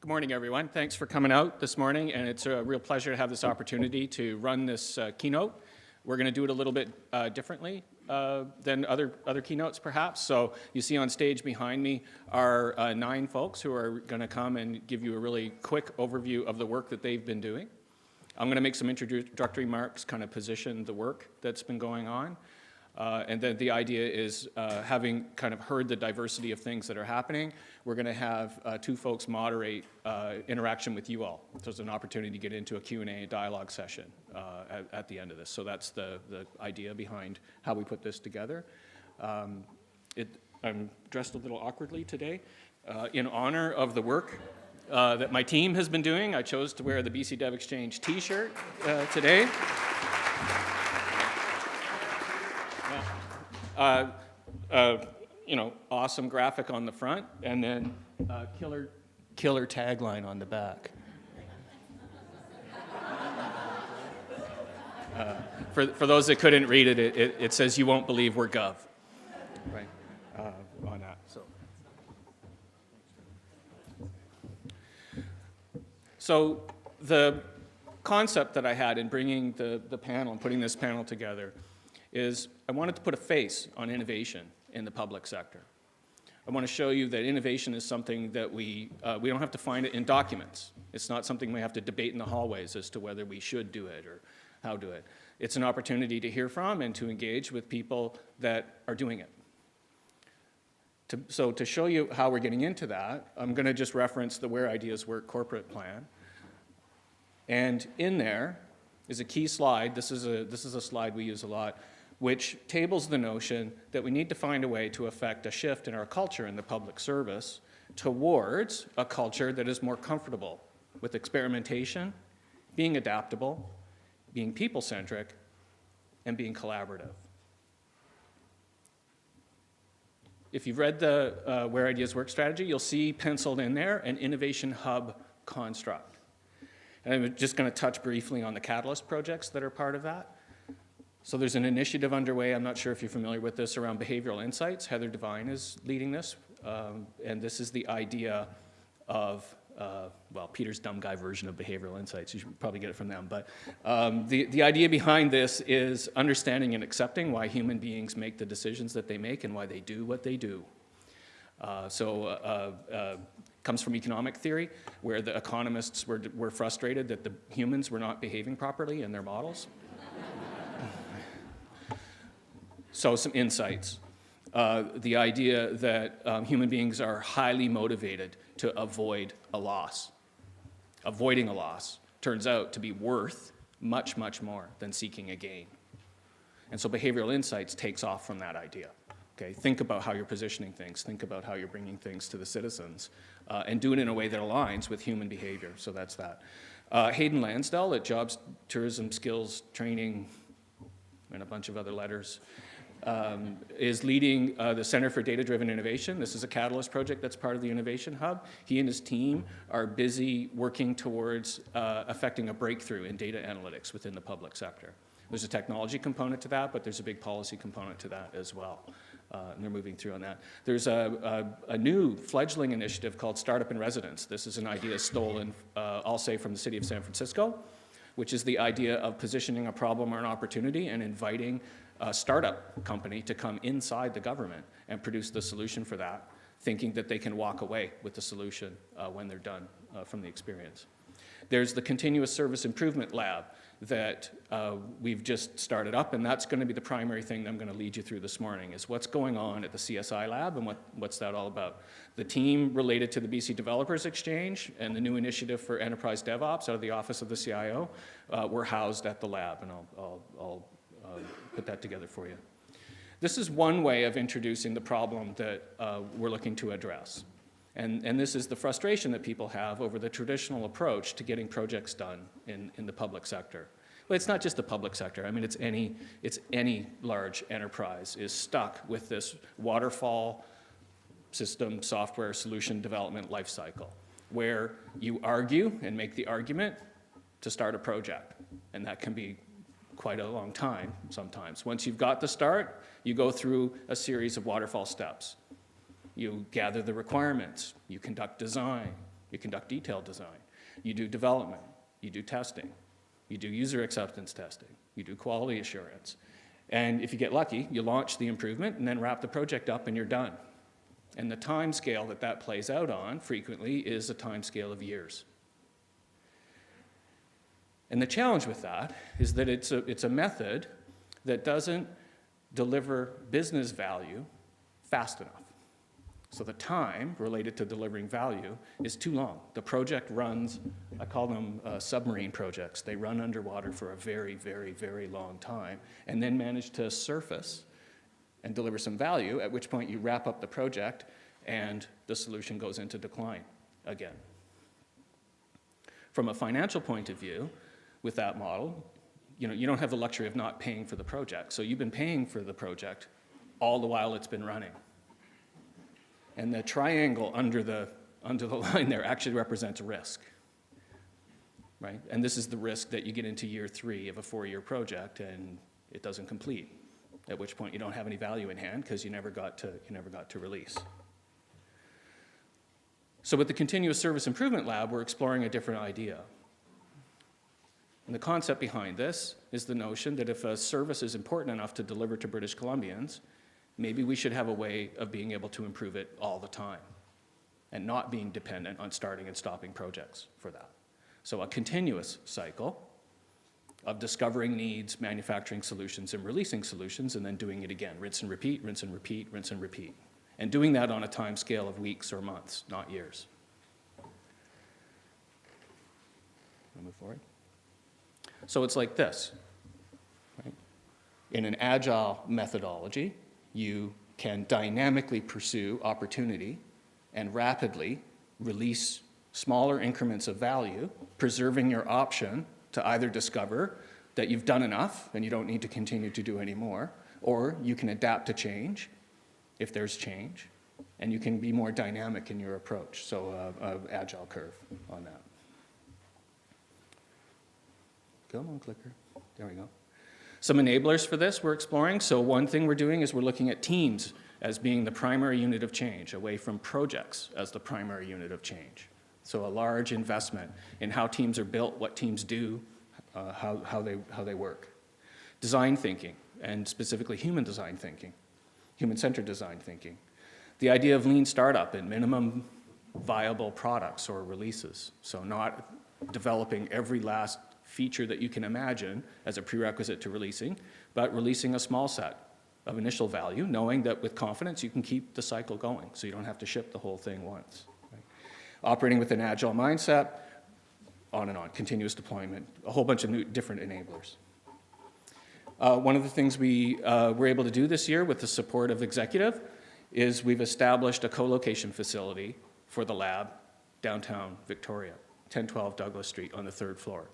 morning, everyone. Thanks for coming out this morning, and it's a real pleasure to have this opportunity to run this keynote. We're going to do it a little bit differently than other keynotes, perhaps. So you see on stage behind me are 9 folks who are going to come and give you a really quick overview of the work that they've been doing. I'm going to make some introductory remarks, kind of position the work that's been going on. And then the idea is, having kind of heard the diversity of things that are happening, we're going to have 2 folks moderate interaction with you all. So there's an opportunity to get into a Q&A dialogue session at the end of this. So that's the idea behind how we put this together. I'm dressed a little awkwardly today. In honor of the work that my team has been doing, I chose to wear the BC Dev Exchange t-shirt today. Awesome graphic on the front, and then killer tagline on the back. For those that couldn't read it, it says, "You won't believe we're Gov," right, on that. So the concept that I had in bringing the panel and putting this panel together is I wanted to put a face on innovation in the public sector. I want to show you that innovation is something that we don't have to find it in documents. It's not something we have to debate in the hallways as to whether we should do it or how to do it. It's an opportunity to hear from and to engage with people that are doing it. So to show you how we're getting into that, I'm going to just reference the Where Ideas Work corporate plan. And in there is a key slide. This is a slide we use a lot, which tables the notion that we need to find a way to effect a shift in our culture in the public service towards a culture that is more comfortable with experimentation, being adaptable, being people-centric, and being collaborative. If you've read the Where Ideas Work strategy, you'll see penciled in there an innovation hub construct. And I'm just going to touch briefly on the catalyst projects that are part of that. So there's an initiative underway, I'm not sure if you're familiar with this, around behavioral insights. Heather Devine is leading this, and this is the idea of, Peter's dumb guy version of behavioral insights. You should probably get it from them. But the idea behind this is understanding and accepting why human beings make the decisions that they make and why they do what they do. Comes from economic theory, where the economists were frustrated that the humans were not behaving properly in their models. So some insights. The idea that human beings are highly motivated to avoid a loss. Avoiding a loss turns out to be worth much, much more than seeking a gain. And so behavioral insights takes off from that idea. Okay, think about how you're positioning things. Think about how you're bringing things to the citizens, and do it in a way that aligns with human behavior. So that's that. Hayden Lansdell at Jobs, Tourism, Skills, Training, and a bunch of other letters, is leading the Center for Data-Driven Innovation. This is a catalyst project that's part of the Innovation Hub. He and his team are busy working towards effecting a breakthrough in data analytics within the public sector. There's a technology component to that, but there's a big policy component to that as well. And they're moving through on that. There's a new fledgling initiative called Startup in Residence. This is an idea stolen, I'll say, from the city of San Francisco, which is the idea of positioning a problem or an opportunity and inviting a startup company to come inside the government and produce the solution for that, thinking that they can walk away with the solution when they're done from the experience. There's the Continuous Service Improvement Lab that we've just started up, and that's going to be the primary thing that I'm going to lead you through this morning, is what's going on at the CSI lab and what's that all about. The team related to the BC Developers Exchange and the new initiative for Enterprise DevOps out of the Office of the CIO were housed at the lab, and I'll put that together for you. This is one way of introducing the problem that we're looking to address. And this is the frustration that people have over the traditional approach to getting projects done in the public sector. But it's not just the public sector. I mean, it's any large enterprise is stuck with this waterfall system software solution development lifecycle, where you argue and make the argument to start a project. And that can be quite a long time sometimes. Once you've got the start, you go through a series of waterfall steps. You gather the requirements, you conduct design, You conduct detailed design. You do development. You do testing. You do user acceptance testing. You do quality assurance. And if you get lucky, you launch the improvement and then wrap the project up and you're done. And the time scale that that plays out on frequently is a time scale of years. And the challenge with that is that it's a method that doesn't deliver business value fast enough. So the time related to delivering value is too long. The project runs, I call them submarine projects. They run underwater for a very, very, very long time and then manage to surface and deliver some value, at which point you wrap up the project and the solution goes into decline again. From a financial point of view, with that model, you don't have the luxury of not paying for the project. So you've been paying for the project all the while it's been running. And the triangle under the line there actually represents risk, right? And this is the risk that you get into year 3 of a 4-year project and it doesn't complete, at which point you don't have any value in hand because you never got to release. So with the Continuous Service Improvement Lab, we're exploring a different idea. And the concept behind this is the notion that if a service is important enough to deliver to British Columbians, maybe we should have a way of being able to improve it all the time and not being dependent on starting and stopping projects for that. So a continuous cycle of discovering needs, manufacturing solutions, and releasing solutions, and then doing it again. Rinse and repeat, rinse and repeat, rinse and repeat. And doing that on a time scale of weeks or months, not years. I'll move forward. So it's like this. Right? In an agile methodology, you can dynamically pursue opportunity and rapidly release smaller increments of value, preserving your option to either discover that you've done enough and you don't need to continue to do any more, or you can adapt to change if there's change, and you can be more dynamic in your approach. So agile curve on that. Come on, clicker. There we go. Some enablers for this we're exploring. So one thing we're doing is we're looking at teams as being the primary unit of change, away from projects as the primary unit of change. So a large investment in how teams are built, what teams do, how they work. Design thinking, and specifically human design thinking, human-centered design thinking. The idea of lean startup and minimum viable products or releases. So not developing every last feature that you can imagine as a prerequisite to releasing, but releasing a small set of initial value, knowing that with confidence you can keep the cycle going, so you don't have to ship the whole thing once. Right? Operating with an agile mindset, on and on, continuous deployment, a whole bunch of new, different enablers. One of the things we were able to do this year with the support of executive is we've established a co-location facility for the lab downtown Victoria, 1012 Douglas Street on the 3rd floor.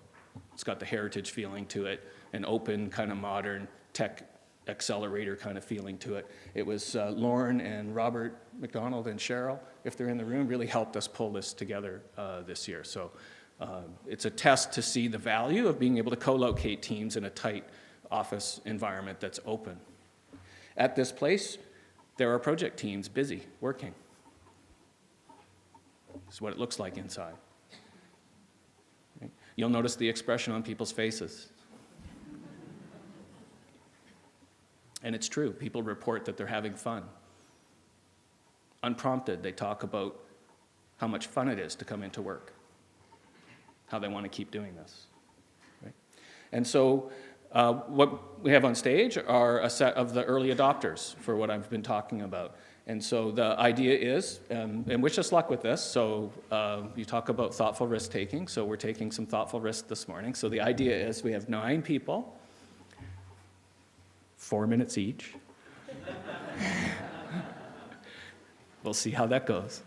It's got the heritage feeling to it, an open, kind of modern tech accelerator kind of feeling to it. It was Lauren and Robert McDonald and Cheryl, if they're in the room, really helped us pull this together this year. So it's a test to see the value of being able to co-locate teams in a tight office environment that's open. At this place, there are project teams busy, working. This is what it looks like inside. You'll notice the expression on people's faces. And it's true, people report that they're having fun. Unprompted, they talk about how much fun it is to come into work, how they want to keep doing this. Right? And so what we have on stage are a set of the early adopters for what I've been talking about. And so the idea is, and wish us luck with this, so you talk about thoughtful risk-taking, so we're taking some thoughtful risks this morning. So the idea is we have 9 people, 4 minutes each. We'll see how that goes.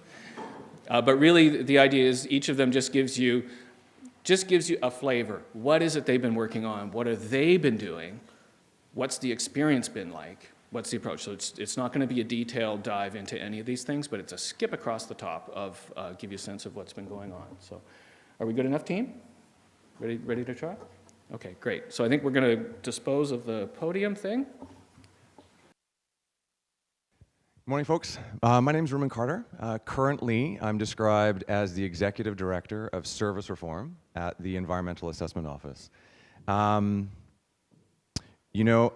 But really the idea is each of them just gives you a flavor. What is it they've been working on? What have they been doing? What's the experience been like? What's the approach? So it's not going to be a detailed dive into any of these things, but it's a skip across the top of give you a sense of what's been going on. So are we good enough, team? Ready to try? Okay, great. So I think we're going to dispose of the podium thing. Morning, folks. My name is Ruben Carter. Currently, I'm described as the Executive Director of Service Reform at the Environmental Assessment Office. You know,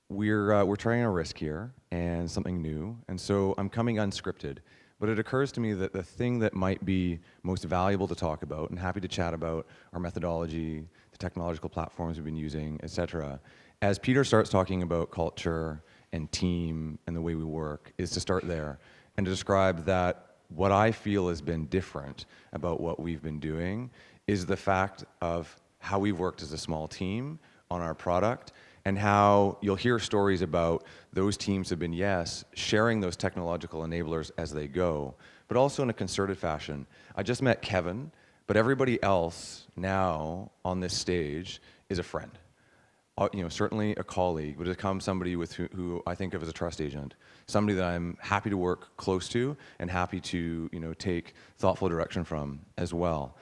we're trying a risk here and something new, and so I'm coming unscripted. But it occurs to me that the thing that might be most valuable to talk about, and happy to chat about, our methodology, the technological platforms we've been using, et cetera, as Peter starts talking about culture and team and the way we work, is to start there and to describe that what I feel has been different about what we've been doing is the fact of how we've worked as a small team on our product, and how you'll hear stories about those teams have been, yes, sharing those technological enablers as they go, but also in a concerted fashion. I just met Kevin, but everybody else now on this stage is a friend. You know, certainly a colleague, but to come somebody with who I think of as a trust agent, somebody that I'm happy to work close to and happy to, you know, take thoughtful direction from as well.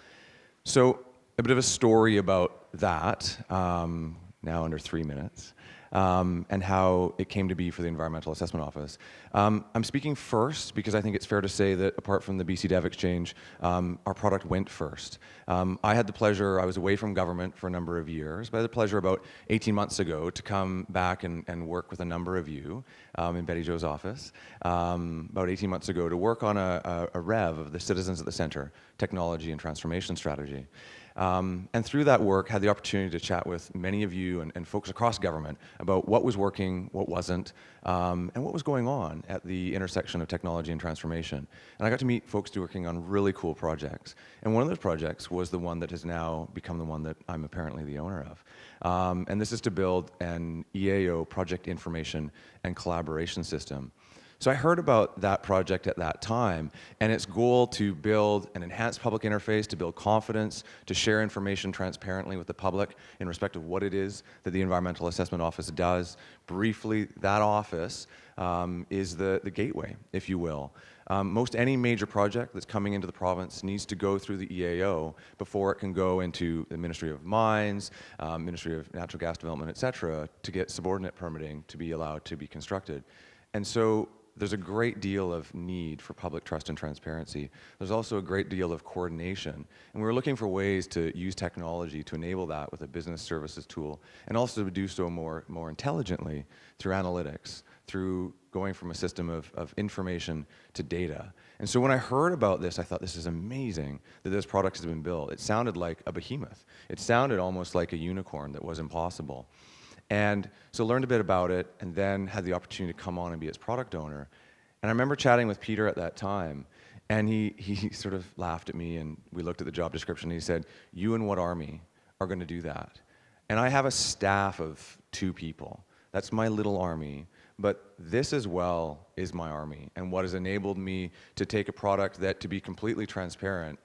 So a bit of a story about that, now under 3 minutes, and how it came to be for the Environmental Assessment Office. I'm speaking first because I think it's fair to say that apart from the BC Dev Exchange, our product went first. I had the pleasure, I was away from government for a number of years, but I had the pleasure about 18 months ago to come back and work with a number of you in Betty Jo's office, about 18 months ago, to work on a REV of the Citizens at the Center, Technology and Transformation Strategy. And through that work, had the opportunity to chat with many of you and folks across government about what was working, what wasn't, and what was going on at the intersection of technology and transformation. And I got to meet folks working on really cool projects. And one of those projects was the one that has now become the one that I'm apparently the owner of. And this is to build an EAO, Project Information and Collaboration System. So I heard about that project at that time, and its goal to build an enhanced public interface, to build confidence, to share information transparently with the public in respect of what it is that the Environmental Assessment Office does. Briefly, that office is the gateway, if you will. Most any major project that's coming into the province needs to go through the EAO before it can go into the Ministry of Mines, Ministry of Natural Gas Development, et cetera, to get subordinate permitting to be allowed to be constructed. And so there's a great deal of need for public trust and transparency. There's also a great deal of coordination. And we're looking for ways to use technology to enable that with a business services tool, and also to do so more intelligently through analytics, through going from a system of information to data. And so when I heard about this, I thought, this is amazing that this product has been built. It sounded like a behemoth. It sounded almost like a unicorn that was impossible. And so learned a bit about it, and then had the opportunity to come on and be its product owner. And I remember chatting with Peter at that time, and he sort of laughed at me, and we looked at the job description, and he said, "You and what army are going to do that?" And I have a staff of 2 people. That's my little army. But this as well is my army, and what has enabled me to take a product that, to be completely transparent,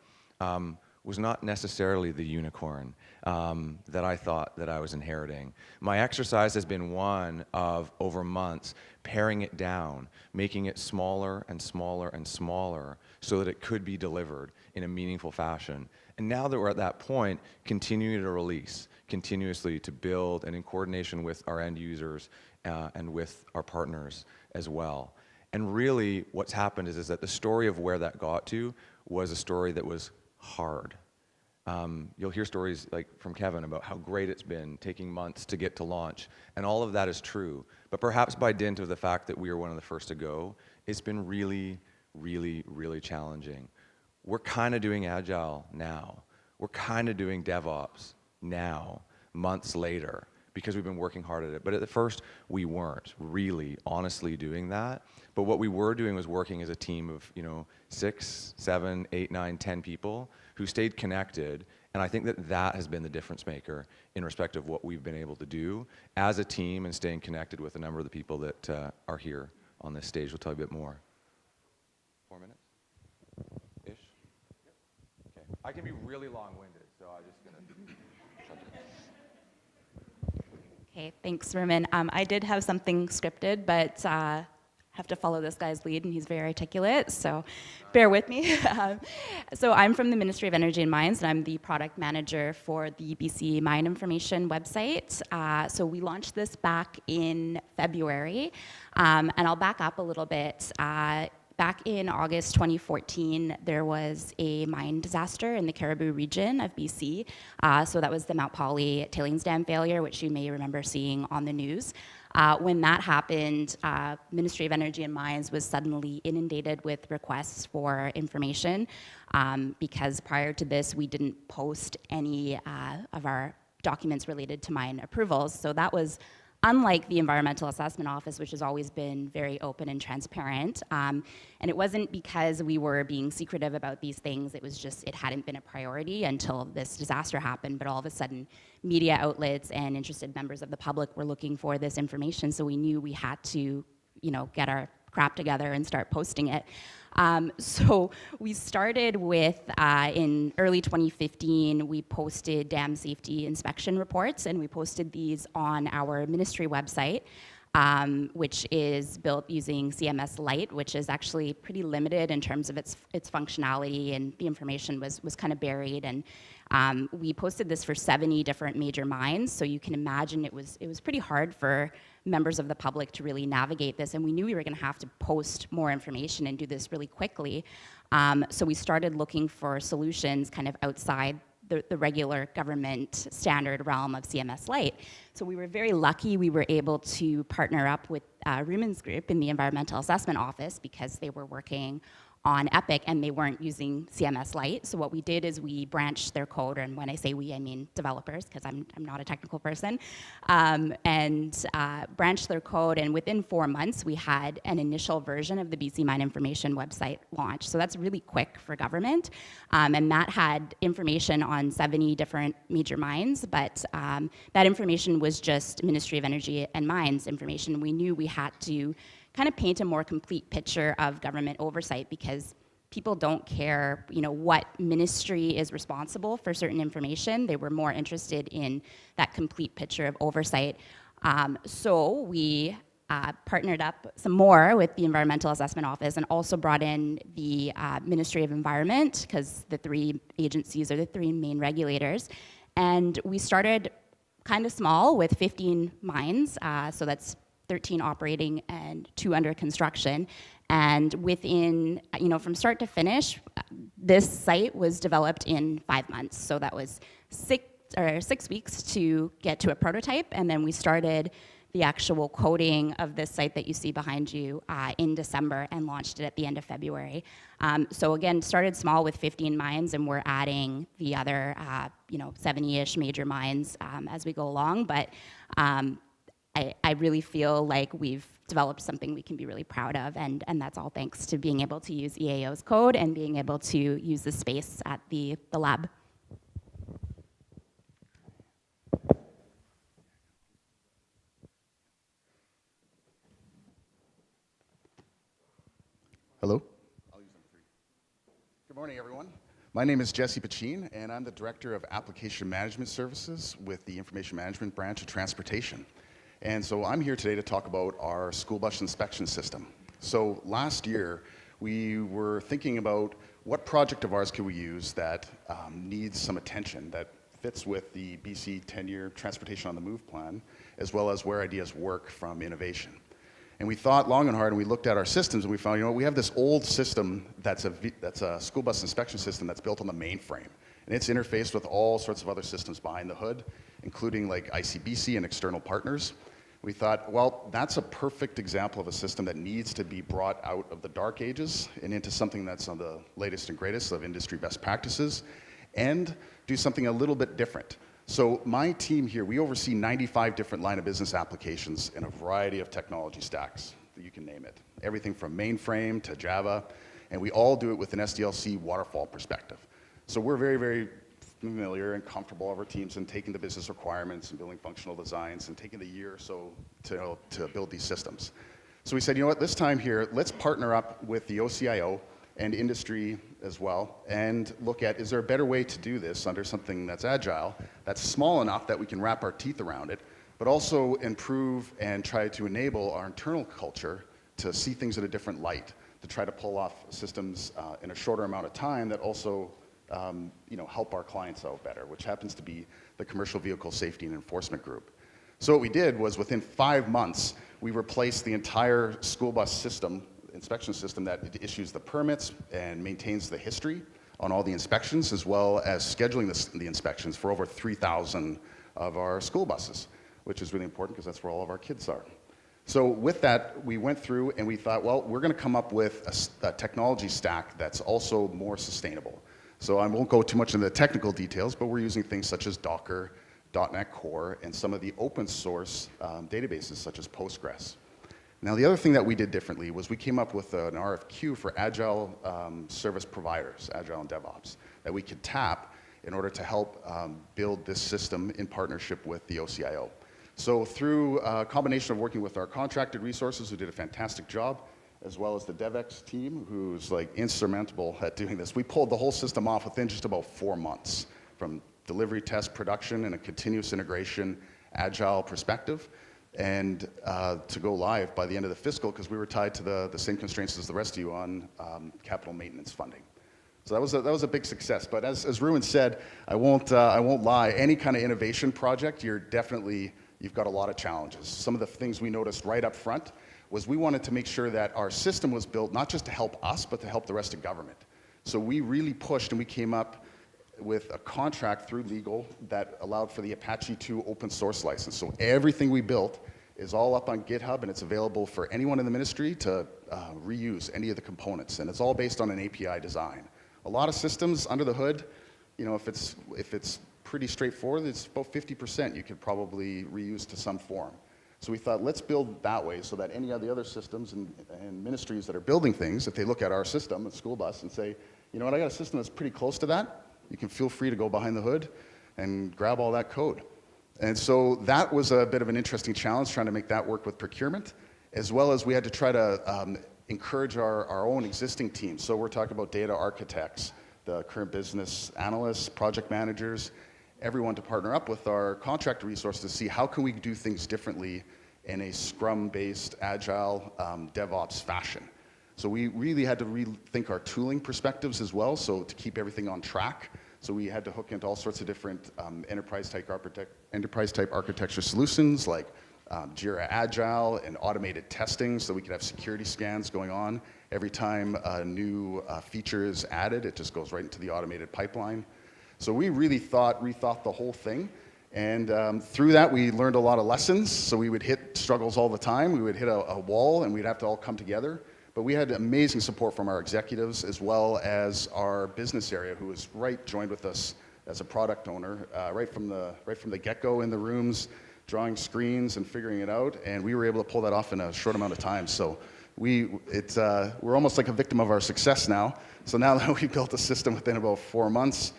was not necessarily the unicorn that I thought that I was inheriting. My exercise has been one of, over months, paring it down, making it smaller and smaller and smaller so that it could be delivered in a meaningful fashion. And now that we're at that point, continuing to release, continuously to build, and in coordination with our end users and with our partners as well. And really what's happened is that the story of where that got to was a story that was hard. You'll hear stories like from Kevin about how great it's been, taking months to get to launch, and all of that is true. But perhaps by dint of the fact that we were one of the first to go, it's been really, really, really challenging. We're kind of doing Agile now. We're kind of doing DevOps now, months later, because we've been working hard at it. But at the first, we weren't really, honestly doing that. But what we were doing was working as a team of, 6, 7, 8, 9, 10 people who stayed connected. And I think that has been the difference maker in respect of what we've been able to do as a team, and staying connected with a number of the people that are here on this stage. We'll tell you a bit more. 4 minutes-ish? Okay. I can be really long-winded, so I'm just going to shut it. Okay, thanks, Ruben. I did have something scripted, but have to follow this guy's lead, and he's very articulate, so bear with me. So I'm from the Ministry of Energy and Mines, and I'm the product manager for the BC Mine Information website. So we launched this back in February, and I'll back up a little bit. Back in August 2014, there was a mine disaster in the Caribou region of BC. So that was the Mount Polley tailings dam failure, which you may remember seeing on the news. When that happened, Ministry of Energy and Mines was suddenly inundated with requests for information because prior to this, we didn't post any of our documents related to mine approvals. So that was unlike the Environmental Assessment Office, which has always been very open and transparent. And it wasn't because we were being secretive about these things, it was just, it hadn't been a priority until this disaster happened, but all of a sudden, media outlets and interested members of the public were looking for this information, so we knew we had to, get our crap together and start posting it. So we started with, in early 2015, we posted dam safety inspection reports, and we posted these on our ministry website, which is built using CMS Lite, which is actually pretty limited in terms of its functionality, and the information was kind of buried. And we posted this for 70 different major mines, so you can imagine it was pretty hard for members of the public to really navigate this, and we knew we were going to have to post more information and do this really quickly. So we started looking for solutions kind of outside the regular government standard realm of CMS Lite. So we were very lucky we were able to partner up with Ruman's group in the Environmental Assessment Office because they were working on Epic and they weren't using CMS Lite. So what we did is we branched their code, and when I say we, I mean developers, because I'm not a technical person, and branched their code, and within 4 months we had an initial version of the BC Mine Information website launched. So that's really quick for government, and that had information on 70 different major mines, but that information was just Ministry of Energy and Mines information. We knew we had to kind of paint a more complete picture of government oversight because people don't care, what ministry is responsible for certain information. They were more interested in that complete picture of oversight. So we partnered up some more with the Environmental Assessment Office and also brought in the Ministry of Environment, because the three agencies are the three main regulators. And we started kind of small with 15 mines, so that's 13 operating and 2 under construction. And within, from start to finish, this site was developed in 5 months. So that was 6 weeks to get to a prototype, and then we started the actual coding of this site that you see behind you in December and launched it at the end of February. So again, started small with 15 mines, and we're adding the other, 70-ish major mines as we go along. But I really feel like we've developed something we can be really proud of, and that's all thanks to being able to use EAO's code and being able to use the space at the lab. Hello? I'll use them three. Good morning, everyone. My name is Jesse Pachin, and I'm the Director of Application Management Services with the Information Management Branch of Transportation. And so I'm here today to talk about our school bus inspection system. So last year, we were thinking about what project of ours could we use that needs some attention, that fits with the BC 10-year Transportation on the Move plan, as well as where ideas work from innovation. And we thought long and hard, and we looked at our systems, and we found, we have this old system that's a school bus inspection system that's built on the mainframe. And it's interfaced with all sorts of other systems behind the hood, including like ICBC and external partners. We thought, well, that's a perfect example of a system that needs to be brought out of the dark ages and into something that's on the latest and greatest of industry best practices, and do something a little bit different. So my team here, we oversee 95 different line of business applications in a variety of technology stacks, that you can name it. Everything from mainframe to Java, and we all do it with an SDLC waterfall perspective. So we're very, very familiar and comfortable of our teams in taking the business requirements and building functional designs and taking the year or so to build these systems. So we said, this time here, let's partner up with the OCIO and industry as well, and look at, is there a better way to do this under something that's agile, that's small enough that we can wrap our teeth around it, but also improve and try to enable our internal culture to see things in a different light, to try to pull off systems in a shorter amount of time that also help our clients out better, which happens to be the Commercial Vehicle Safety and Enforcement Group. So what we did was within 5 months, we replaced the entire school bus system, inspection system that issues the permits and maintains the history on all the inspections, as well as scheduling the inspections for over 3,000 of our school buses, which is really important because that's where all of our kids are. So with that, we went through and we thought, well, we're going to come up with a technology stack that's also more sustainable. So I won't go too much into the technical details, but we're using things such as Docker, .NET Core, and some of the open source databases such as Postgres. Now, the other thing that we did differently was we came up with an RFQ for agile service providers, agile and DevOps, that we could tap in order to help build this system in partnership with the OCIO. So through a combination of working with our contracted resources who did a fantastic job, as well as the DevX team who's like instrumental at doing this, we pulled the whole system off within just about 4 months from delivery, test, production, and a continuous integration, agile perspective, and to go live by the end of the fiscal, because we were tied to the same constraints as the rest of you on capital maintenance funding. So that was a big success. But as Ruin said, I won't lie. Any kind of innovation project, you've got a lot of challenges. Some of the things we noticed right up front was we wanted to make sure that our system was built not just to help us, but to help the rest of government. So we really pushed, and we came up with a contract through legal that allowed for the Apache 2 open source license. So everything we built is all up on GitHub, and it's available for anyone in the ministry to reuse any of the components. And it's all based on an API design. A lot of systems under the hood, if it's pretty straightforward, it's about 50% you could probably reuse to some form. So we thought, let's build that way so that any of the other systems and ministries that are building things, if they look at our system, a school bus, and say, you know what, I got a system that's pretty close to that, you can feel free to go behind the hood and grab all that code. And so that was a bit of an interesting challenge, trying to make that work with procurement, as well as we had to try to encourage our own existing teams. So we're talking about data architects, the current business analysts, project managers, everyone to partner up with our contract resources to see how can we do things differently in a Scrum-based, agile, DevOps fashion. So we really had to rethink our tooling perspectives as well, so to keep everything on track. So we had to hook into all sorts of different enterprise-type architecture solutions like Jira Agile and automated testing, so we could have security scans going on. Every time a new feature is added, it just goes right into the automated pipeline. So we really rethought the whole thing. And through that, we learned a lot of lessons. So we would hit struggles all the time. We would hit a wall, and we'd have to all come together. But we had amazing support from our executives, as well as our business area, who was joined with us as a product owner, right from the get-go in the rooms, drawing screens and figuring it out. And we were able to pull that off in a short amount of time. So we're almost like a victim of our success now. So now that we built a system within about 4 months,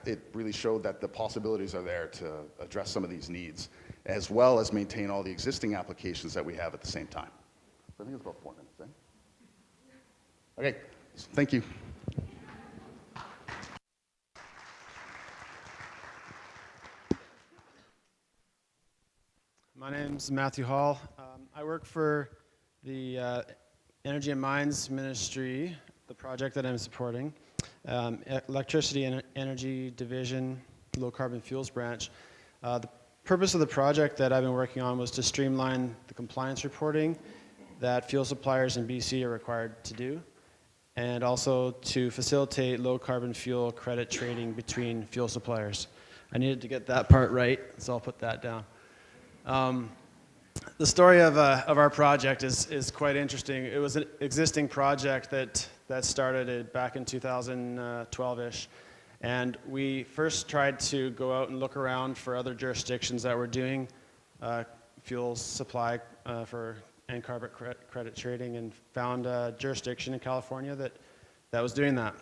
it really showed that the possibilities are there to address some of these needs, as well as maintain all the existing applications that we have at the same time. So I think it's about 4 minutes, eh? Okay, thank you. My name's Matthew Hall. I work for the Energy and Mines Ministry, the project that I'm supporting. Electricity and Energy Division, Low Carbon Fuels Branch. The purpose of the project that I've been working on was to streamline the compliance reporting that fuel suppliers in BC are required to do, and also to facilitate low carbon fuel credit trading between fuel suppliers. I needed to get that part right, so I'll put that down. The story of our project is quite interesting. It was an existing project that started back in 2012-ish, and we first tried to go out and look around for other jurisdictions that were doing fuel supply and carbon credit trading, and found a jurisdiction in California that was doing that.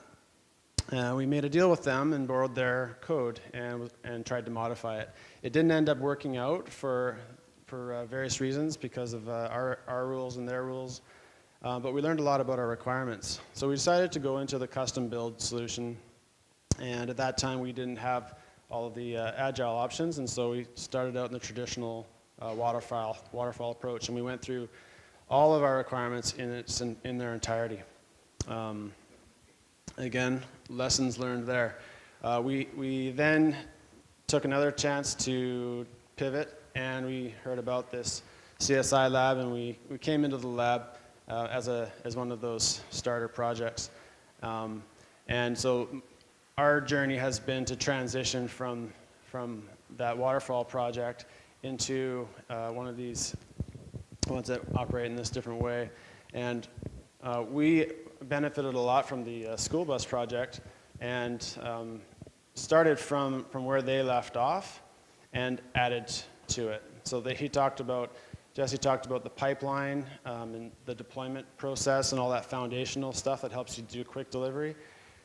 We made a deal with them and borrowed their code and tried to modify it. It didn't end up working out for various reasons because of our rules and their rules, but we learned a lot about our requirements. So we decided to go into the custom build solution, and at that time we didn't have all of the agile options, and so we started out in the traditional waterfall approach, and we went through all of our requirements in their entirety. Again, lessons learned there. We then took another chance to pivot, and we heard about this CSI lab, and we came into the lab as one of those starter projects. And so our journey has been to transition from that waterfall project into one of these ones that operate in this different way. And we benefited a lot from the school bus project, and started from where they left off and added to it. So Jesse talked about the pipeline and the deployment process and all that foundational stuff that helps you do quick delivery.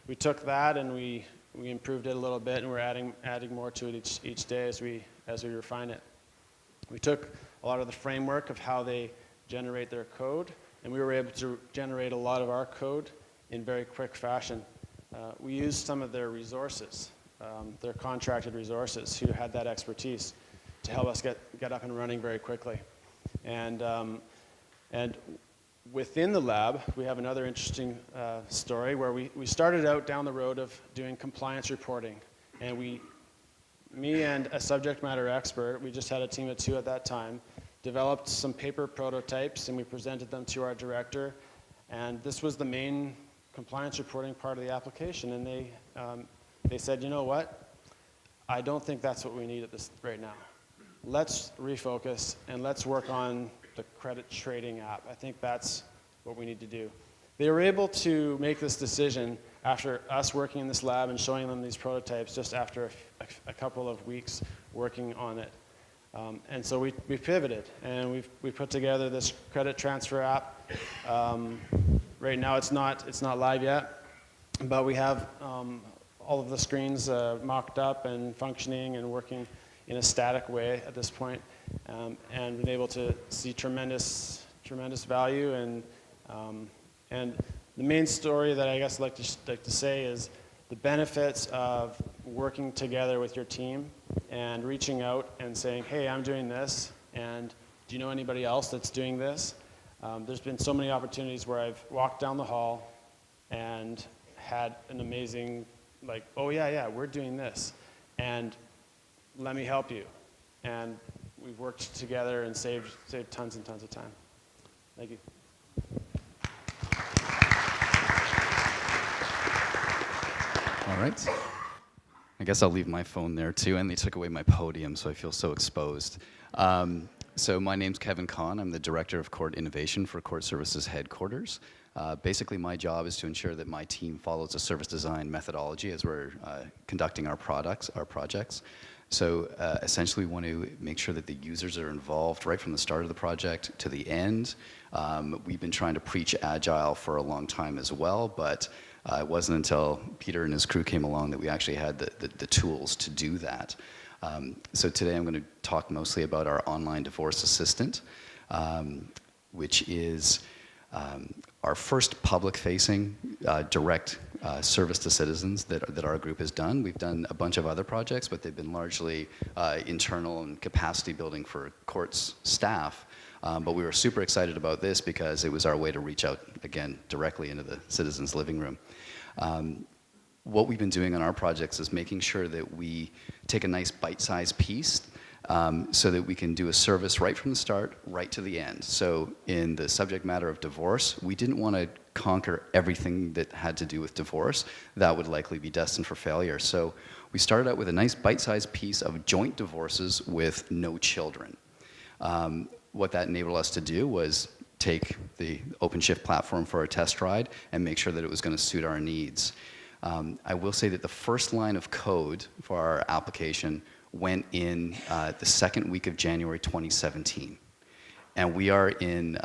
We took that and we improved it a little bit, and we're adding more to it each day as we refine it. We took a lot of the framework of how they generate their code, and we were able to generate a lot of our code in very quick fashion. We used some of their resources, their contracted resources who had that expertise to help us get up and running very quickly. And within the lab, we have another interesting story where we started out down the road of doing compliance reporting. And me and a subject matter expert, we just had a team of 2 at that time, developed some paper prototypes, and we presented them to our director. And this was the main compliance reporting part of the application. And they said, you know what? I don't think that's what we need right now. Let's refocus and let's work on the credit trading app. I think that's what we need to do. They were able to make this decision after us working in this lab and showing them these prototypes just after a couple of weeks working on it. And so we pivoted, and we put together this credit transfer app. Right now it's not live yet, but we have all of the screens mocked up and functioning and working in a static way at this point, and been able to see tremendous value. And the main story that I guess I'd like to say is the benefits of working together with your team and reaching out and saying, hey, I'm doing this, and do you know anybody else that's doing this? There's been so many opportunities where I've walked down the hall and had an amazing, like, oh yeah, we're doing this, and let me help you. And we've worked together and saved tons and tons of time. Thank you. All right. I guess I'll leave my phone there too, and they took away my podium, so I feel so exposed. So my name's Kevin Kahn. I'm the Director of Court Innovation for Court Services Headquarters. Basically, my job is to ensure that my team follows a service design methodology as we're conducting our projects. So essentially, we want to make sure that the users are involved right from the start of the project to the end. We've been trying to preach Agile for a long time as well, but it wasn't until Peter and his crew came along that we actually had the tools to do that. So today I'm going to talk mostly about our online divorce assistant, which is our first public-facing direct service to citizens that our group has done. We've done a bunch of other projects, but they've been largely internal and capacity building for courts staff. But we were super excited about this because it was our way to reach out, again, directly into the citizens' living room. What we've been doing on our projects is making sure that we take a nice bite-sized piece so that we can do a service right from the start, right to the end. So in the subject matter of divorce, we didn't want to conquer everything that had to do with divorce. That would likely be destined for failure. So we started out with a nice bite-sized piece of joint divorces with no children. What that enabled us to do was take the OpenShift platform for a test ride and make sure that it was going to suit our needs. I will say that the first line of code for our application went in the second week of January 2017. And we are in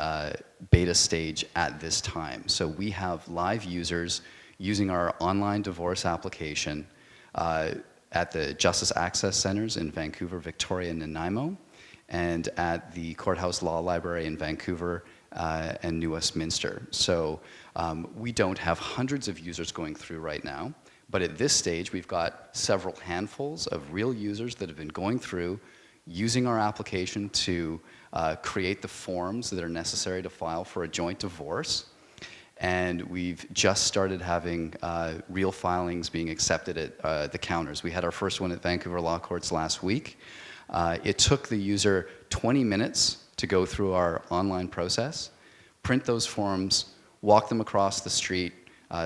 beta stage at this time. So we have live users using our online divorce application at the Justice Access Centers in Vancouver, Victoria, and Nanaimo, and at the Courthouse Law Library in Vancouver and New Westminster. So we don't have hundreds of users going through right now, but at this stage we've got several handfuls of real users that have been going through, using our application to create the forms that are necessary to file for a joint divorce. And we've just started having real filings being accepted at the counters. We had our first one at Vancouver Law Courts last week. It took the user 20 minutes to go through our online process, print those forms, walk them across the street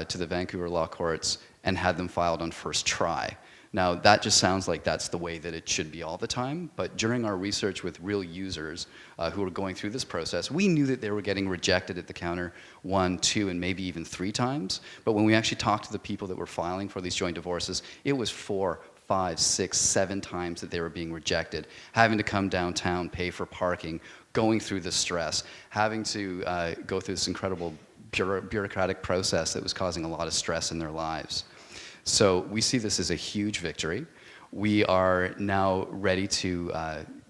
to the Vancouver Law Courts, and had them filed on first try. Now, that just sounds like that's the way that it should be all the time, but during our research with real users who were going through this process, we knew that they were getting rejected at the counter 1, 2, and maybe even 3 times. But when we actually talked to the people that were filing for these joint divorces, it was 4, 5, 6, 7 times that they were being rejected, having to come downtown, pay for parking, going through the stress, having to go through this incredible bureaucratic process that was causing a lot of stress in their lives. So we see this as a huge victory. We are now ready to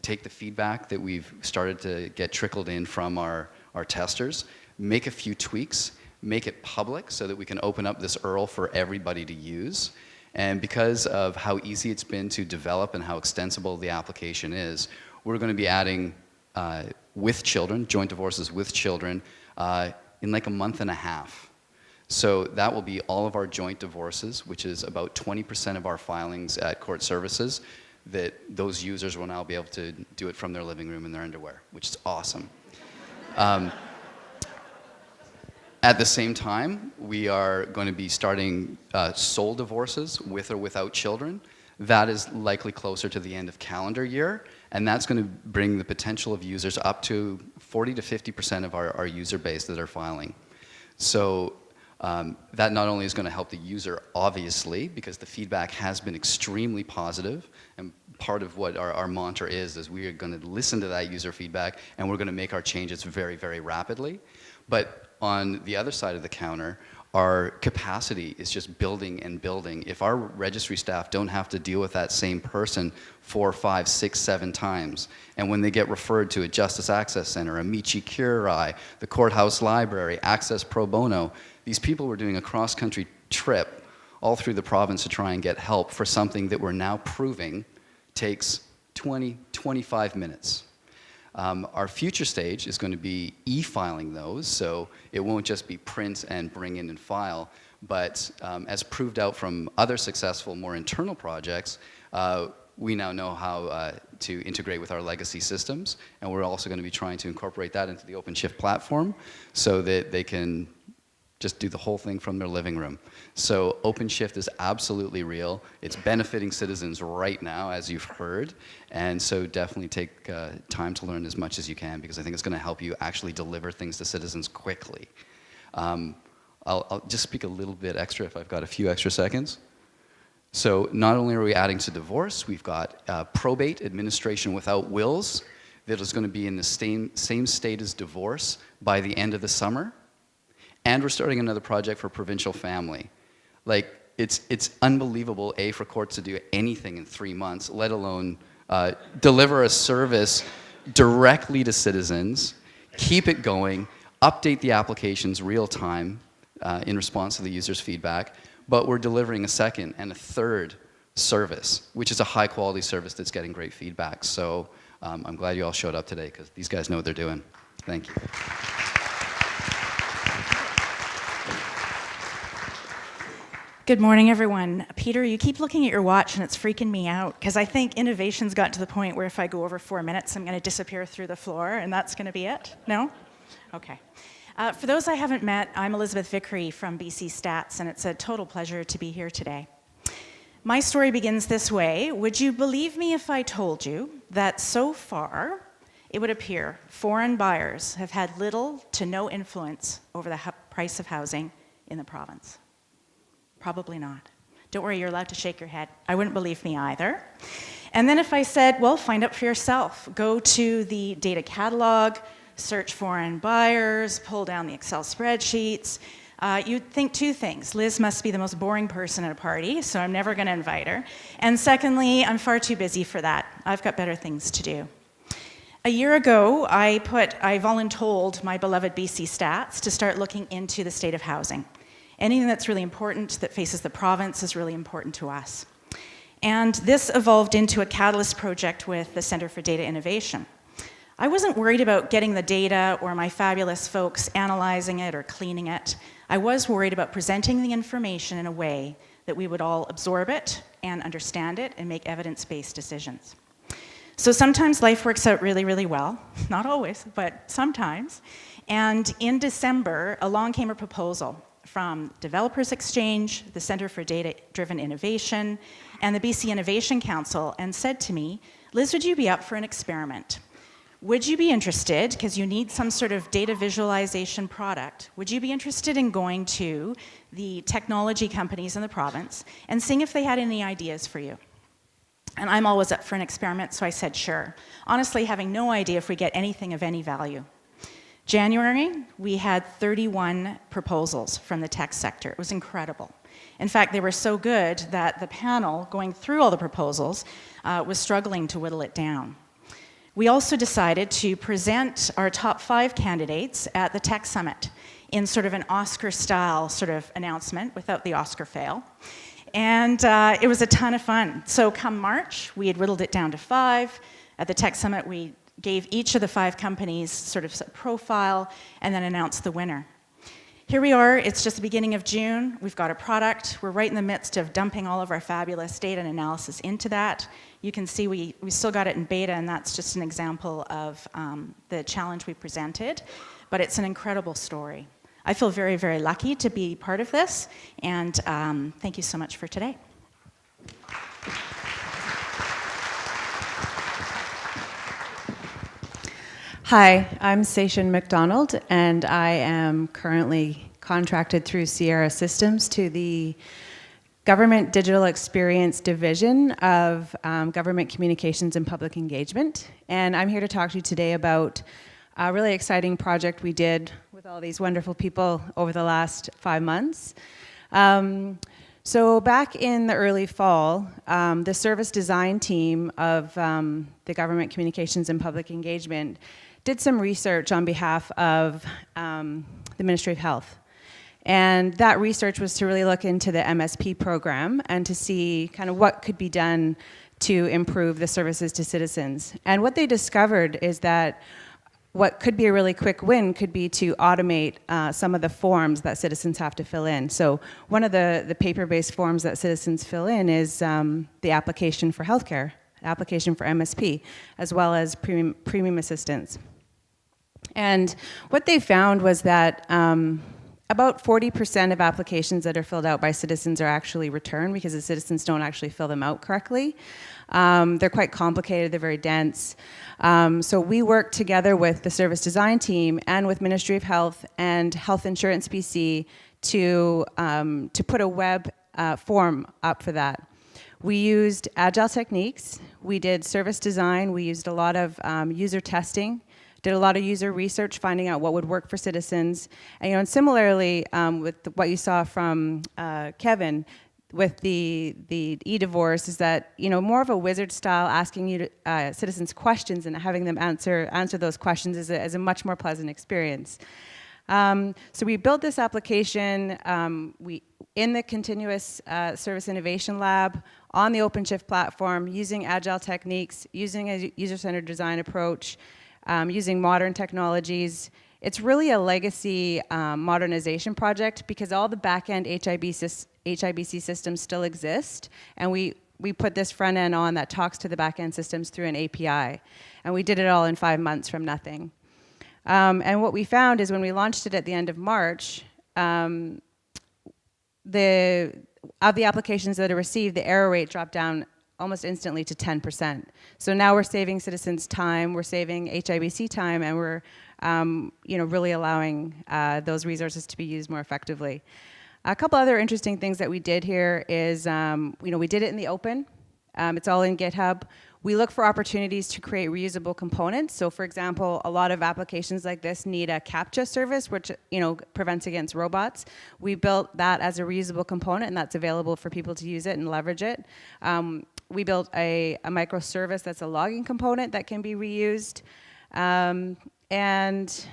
take the feedback that we've started to get trickled in from our testers, make a few tweaks, make it public so that we can open up this URL for everybody to use. And because of how easy it's been to develop and how extensible the application is, we're going to be adding with children, joint divorces with children, in like a month and a half. So that will be all of our joint divorces, which is about 20% of our filings at court services, that those users will now be able to do it from their living room in their underwear, which is awesome. At the same time, we are going to be starting sole divorces with or without children. That is likely closer to the end of calendar year, and that's going to bring the potential of users up to 40 to 50% of our user base that are filing. So that not only is going to help the user, obviously, because the feedback has been extremely positive, and part of what our mantra is we are going to listen to that user feedback, and we're going to make our changes very, very rapidly. But on the other side of the counter, our capacity is just building and building. If our registry staff don't have to deal with that same person 4, 5, 6, 7 times, and when they get referred to a Justice Access Center, Amici Curiae, the Courthouse Library, Access Pro Bono, these people were doing a cross-country trip all through the province to try and get help for something that we're now proving takes 20, 25 minutes. Our future stage is going to be e-filing those, so it won't just be print and bring in and file, but as proved out from other successful, more internal projects, we now know how to integrate with our legacy systems, and we're also going to be trying to incorporate that into the OpenShift platform so that they can just do the whole thing from their living room. So OpenShift is absolutely real. It's benefiting citizens right now, as you've heard. And so definitely take time to learn as much as you can, because I think it's going to help you actually deliver things to citizens quickly. I'll just speak a little bit extra if I've got a few extra seconds. So not only are we adding to divorce, we've got probate, administration without wills, that is going to be in the same state as divorce by the end of the summer. And we're starting another project for provincial family. Like, it's unbelievable, for courts to do anything in 3 months, let alone deliver a service directly to citizens, keep it going, update the applications real time in response to the user's feedback, but we're delivering a second and a third service, which is a high quality service that's getting great feedback. So I'm glad you all showed up today, because these guys know what they're doing. Thank you. Good morning, everyone. Peter, you keep looking at your watch and it's freaking me out, because I think innovation's gotten to the point where if I go over 4 minutes, I'm going to disappear through the floor, and that's going to be it? No? Okay. For those I haven't met, I'm Elizabeth Vickery from BC Stats, and it's a total pleasure to be here today. My story begins this way. Would you believe me if I told you that so far, it would appear foreign buyers have had little to no influence over the price of housing in the province? Probably not. Don't worry, you're allowed to shake your head. I wouldn't believe me either. And then if I said, well, find out for yourself. Go to the data catalog, search foreign buyers, pull down the Excel spreadsheets. You'd think 2 things. Liz must be the most boring person at a party, so I'm never going to invite her. And secondly, I'm far too busy for that. I've got better things to do. A year ago, I voluntold my beloved BC Stats to start looking into the state of housing. Anything that's really important that faces the province is really important to us. And this evolved into a Catalyst project with the Center for Data Innovation. I wasn't worried about getting the data or my fabulous folks analyzing it or cleaning it. I was worried about presenting the information in a way that we would all absorb it and understand it and make evidence-based decisions. So sometimes life works out really, really well. Not always, but sometimes. And in December, along came a proposal from Developers Exchange, the Center for Data-Driven Innovation, and the BC Innovation Council, and said to me, Liz, would you be up for an experiment? Would you be interested, because you need some sort of data visualization product, would you be interested in going to the technology companies in the province and seeing if they had any ideas for you? And I'm always up for an experiment, so I said sure. Honestly, having no idea if we get anything of any value. January, we had 31 proposals from the tech sector. It was incredible. In fact, they were so good that the panel, going through all the proposals, was struggling to whittle it down. We also decided to present our top 5 candidates at the Tech Summit in sort of an Oscar-style sort of announcement without the Oscar fail. And it was a ton of fun. So come March, we had whittled it down to 5. At the Tech Summit, we gave each of the 5 companies sort of a profile and then announced the winner. Here we are, it's just the beginning of June. We've got a product. We're right in the midst of dumping all of our fabulous data and analysis into that. You can see we still got it in beta, and that's just an example of the challenge we presented. But it's an incredible story. I feel very, very lucky to be part of this, and thank you so much for today. Hi, I'm Sation McDonald, and I am currently contracted through Sierra Systems to the Government Digital Experience Division of Government Communications and Public Engagement. And I'm here to talk to you today about a really exciting project we did with all these wonderful people over the last 5 months. So back in the early fall, the service design team of the Government Communications and Public Engagement did some research on behalf of the Ministry of Health. And that research was to really look into the MSP program and to see kind of what could be done to improve the services to citizens. And what they discovered is that what could be a really quick win could be to automate some of the forms that citizens have to fill in. So one of the paper-based forms that citizens fill in is the application for healthcare, application for MSP, as well as premium assistance. And what they found was that about 40% of applications that are filled out by citizens are actually returned because the citizens don't actually fill them out correctly. They're quite complicated, they're very dense. So we worked together with the service design team and with Ministry of Health and Health Insurance BC to put a web form up for that. We used agile techniques, we did service design, we used a lot of user testing, did a lot of user research, finding out what would work for citizens. And, and similarly, with what you saw from Kevin, with the e-divorce, is that more of a wizard style, asking you to, citizens questions and having them answer those questions is a much more pleasant experience. So we built this application in the continuous service innovation lab on the OpenShift platform, using agile techniques, using a user-centered design approach, using modern technologies. It's really a legacy modernization project because all the back-end HIBC systems still exist, and we put this front end on that talks to the back-end systems through an API. And we did it all in 5 months from nothing. And what we found is when we launched it at the end of March, of the applications that are received, the error rate dropped down almost instantly to 10%. So now we're saving citizens time, we're saving HIBC time, and we're really allowing those resources to be used more effectively. A couple other interesting things that we did here is, we did it in the open. It's all in GitHub. We look for opportunities to create reusable components. So for example, a lot of applications like this need a CAPTCHA service, which prevents against robots. We built that as a reusable component, and that's available for people to use it and leverage it. We built a microservice that's a logging component that can be reused. And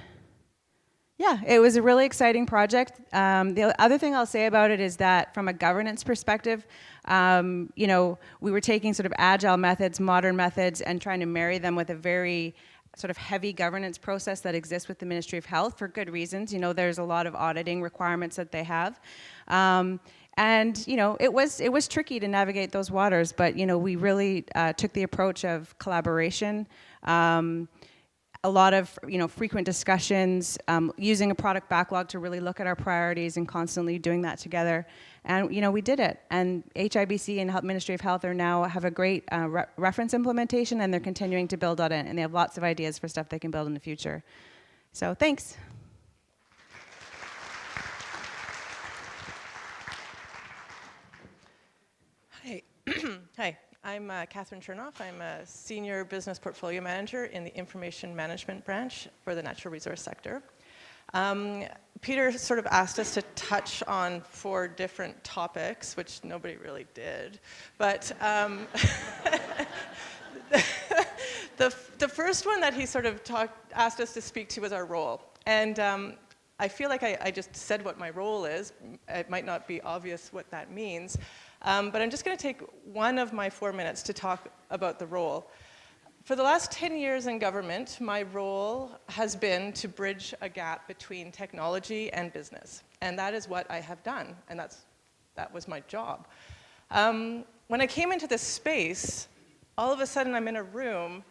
Yeah, it was a really exciting project. The other thing I'll say about it is that from a governance perspective, you know, we were taking sort of agile methods, modern methods, and trying to marry them with a very sort of heavy governance process that exists with the Ministry of Health for good reasons. You know, there's a lot of auditing requirements that they have. And you know, it was tricky to navigate those waters, but you know, we really took the approach of collaboration, a lot of frequent discussions, using a product backlog to really look at our priorities and constantly doing that together. And you know, we did it. And HIBC and Ministry of Health have a great reference implementation, and they're continuing to build on it, and they have lots of ideas for stuff they can build in the future. So thanks. Hi. Hi, I'm Catherine Chernoff. I'm a Senior Business Portfolio Manager in the Information Management branch for the natural resource sector. Peter sort of asked us to touch on 4 different topics, which nobody really did. But the first one that he sort of asked us to speak to was our role. And I feel like I just said what my role is. It might not be obvious what that means. But I'm just going to take one of my 4 minutes to talk about the role. For the last 10 years in government, my role has been to bridge a gap between technology and business. And that is what I have done, and that was my job. When I came into this space, all of a sudden I'm in a room,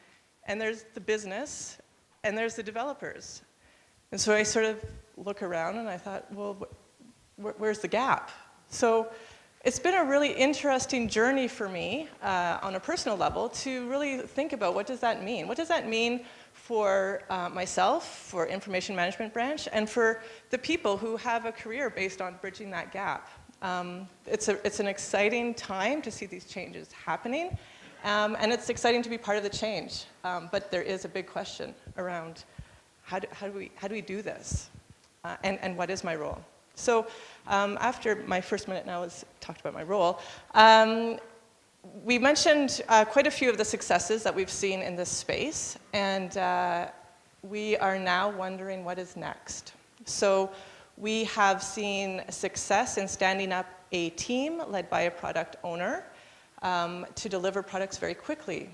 and there's the business, and there's the developers. And so I sort of look around, and I thought, well, where's the gap? So it's been a really interesting journey for me on a personal level to really think about what does that mean? What does that mean for myself, for Information Management branch, and for the people who have a career based on bridging that gap? It's an exciting time to see these changes happening, and it's exciting to be part of the change. But there is a big question around how do we do this, and what is my role? So after my first minute now has talked about my role, we mentioned quite a few of the successes that we've seen in this space, and we are now wondering what is next. So we have seen success in standing up a team led by a product owner to deliver products very quickly.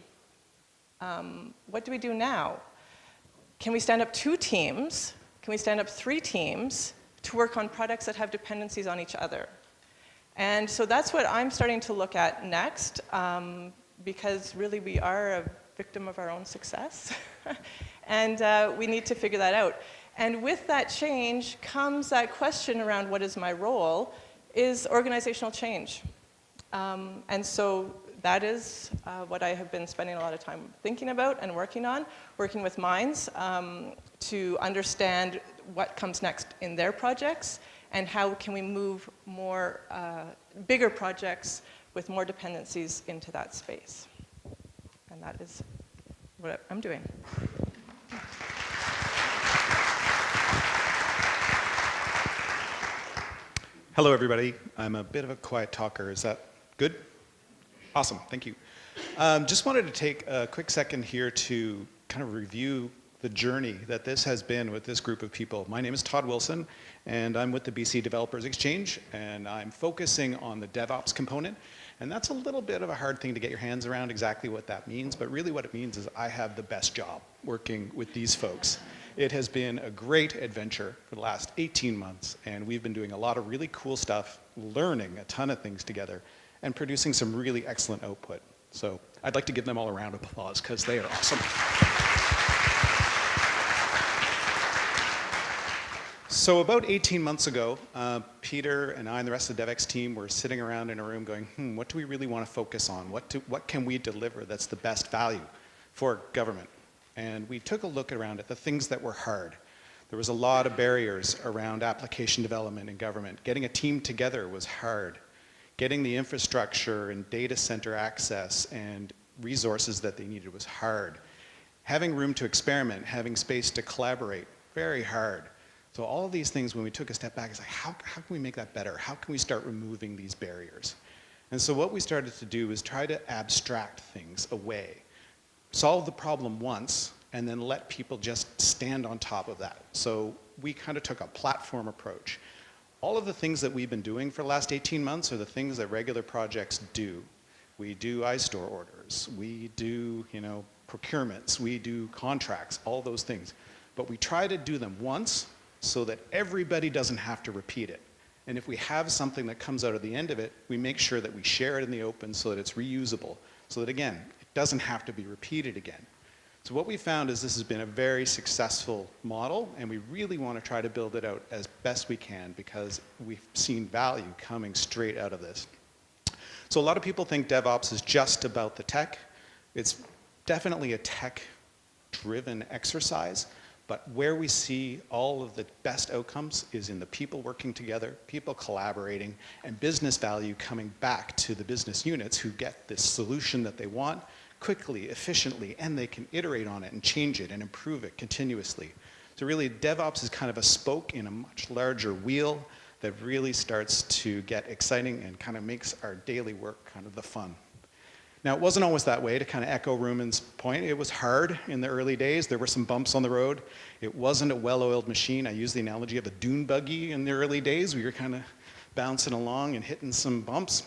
What do we do now? Can we stand up 2 teams? Can we stand up 3 teams to work on products that have dependencies on each other? And so that's what I'm starting to look at next, because really we are a victim of our own success, and we need to figure that out. And with that change comes that question around what is my role, is organizational change. And so that is what I have been spending a lot of time thinking about and working on, working with Minds to understand what comes next in their projects and how can we move more bigger projects with more dependencies into that space. And that is what I'm doing. Hello, everybody. I'm a bit of a quiet talker. Is that good? Awesome. Thank you. Just wanted to take a quick second here to kind of review the journey that this has been with this group of people. My name is Todd Wilson, and I'm with the BC Developers Exchange, and I'm focusing on the DevOps component. And that's a little bit of a hard thing to get your hands around exactly what that means, but really what it means is I have the best job working with these folks. It has been a great adventure for the last 18 months, and we've been doing a lot of really cool stuff, learning a ton of things together, and producing some really excellent output. So I'd like to give them all a round of applause because they are awesome. So about 18 months ago, Peter and I and the rest of the DevX team were sitting around in a room going, what do we really want to focus on? What can we deliver that's the best value for government? And we took a look around at the things that were hard. There was a lot of barriers around application development in government. Getting a team together was hard. Getting the infrastructure and data center access and resources that they needed was hard. Having room to experiment, having space to collaborate, very hard. So all of these things, when we took a step back, it's like, how can we make that better? How can we start removing these barriers? And so what we started to do is try to abstract things away. Solve the problem once, and then let people just stand on top of that. So we kind of took a platform approach. All of the things that we've been doing for the last 18 months are the things that regular projects do. We do iStore orders, we do, procurements, we do contracts, all those things. But we try to do them once so that everybody doesn't have to repeat it. And if we have something that comes out of the end of it, we make sure that we share it in the open so that it's reusable, so that again, it doesn't have to be repeated again. So what we found is this has been a very successful model, and we really want to try to build it out as best we can because we've seen value coming straight out of this. So a lot of people think DevOps is just about the tech. It's definitely a tech-driven exercise, but where we see all of the best outcomes is in the people working together, people collaborating, and business value coming back to the business units who get this solution that they want quickly, efficiently, and they can iterate on it and change it and improve it continuously. So really, DevOps is kind of a spoke in a much larger wheel that really starts to get exciting and kind of makes our daily work kind of the fun. Now, it wasn't always that way, to kind of echo Rumen's point. It was hard in the early days. There were some bumps on the road. It wasn't a well-oiled machine. I use the analogy of a dune buggy in the early days. We were kind of bouncing along and hitting some bumps.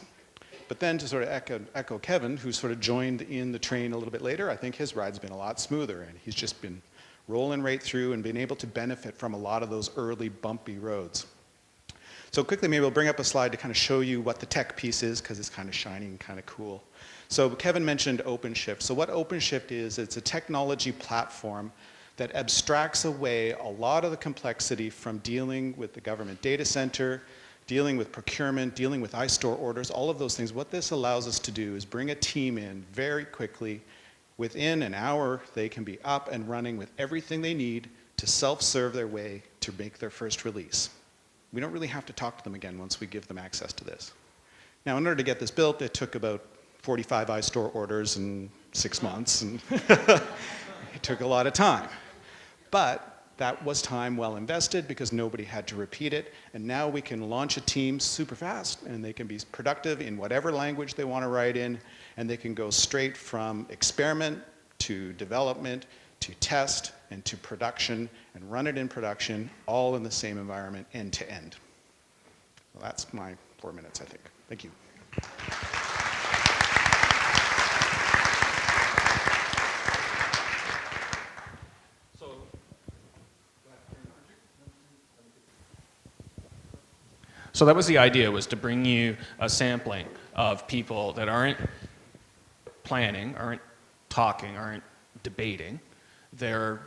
But then to sort of echo Kevin, who sort of joined in the train a little bit later, I think his ride's been a lot smoother, and he's just been rolling right through and been able to benefit from a lot of those early bumpy roads. So quickly, maybe we'll bring up a slide to kind of show you what the tech piece is, because it's kind of shiny and kind of cool. So Kevin mentioned OpenShift. So what OpenShift is, it's a technology platform that abstracts away a lot of the complexity from dealing with the government data center, dealing with procurement, dealing with iStore orders, all of those things. What this allows us to do is bring a team in very quickly. Within an hour, they can be up and running with everything they need to self-serve their way to make their first release. We don't really have to talk to them again once we give them access to this. Now, in order to get this built, it took about 45 iStore orders in 6 months, and it took a lot of time. But that was time well invested because nobody had to repeat it, and now we can launch a team super fast, and they can be productive in whatever language they want to write in, and they can go straight from experiment to development to test and to production and run it in production, all in the same environment, end to end. Well, that's my 4 minutes, I think. Thank you. So that was the idea, was to bring you a sampling of people that aren't planning, aren't talking, aren't debating. They're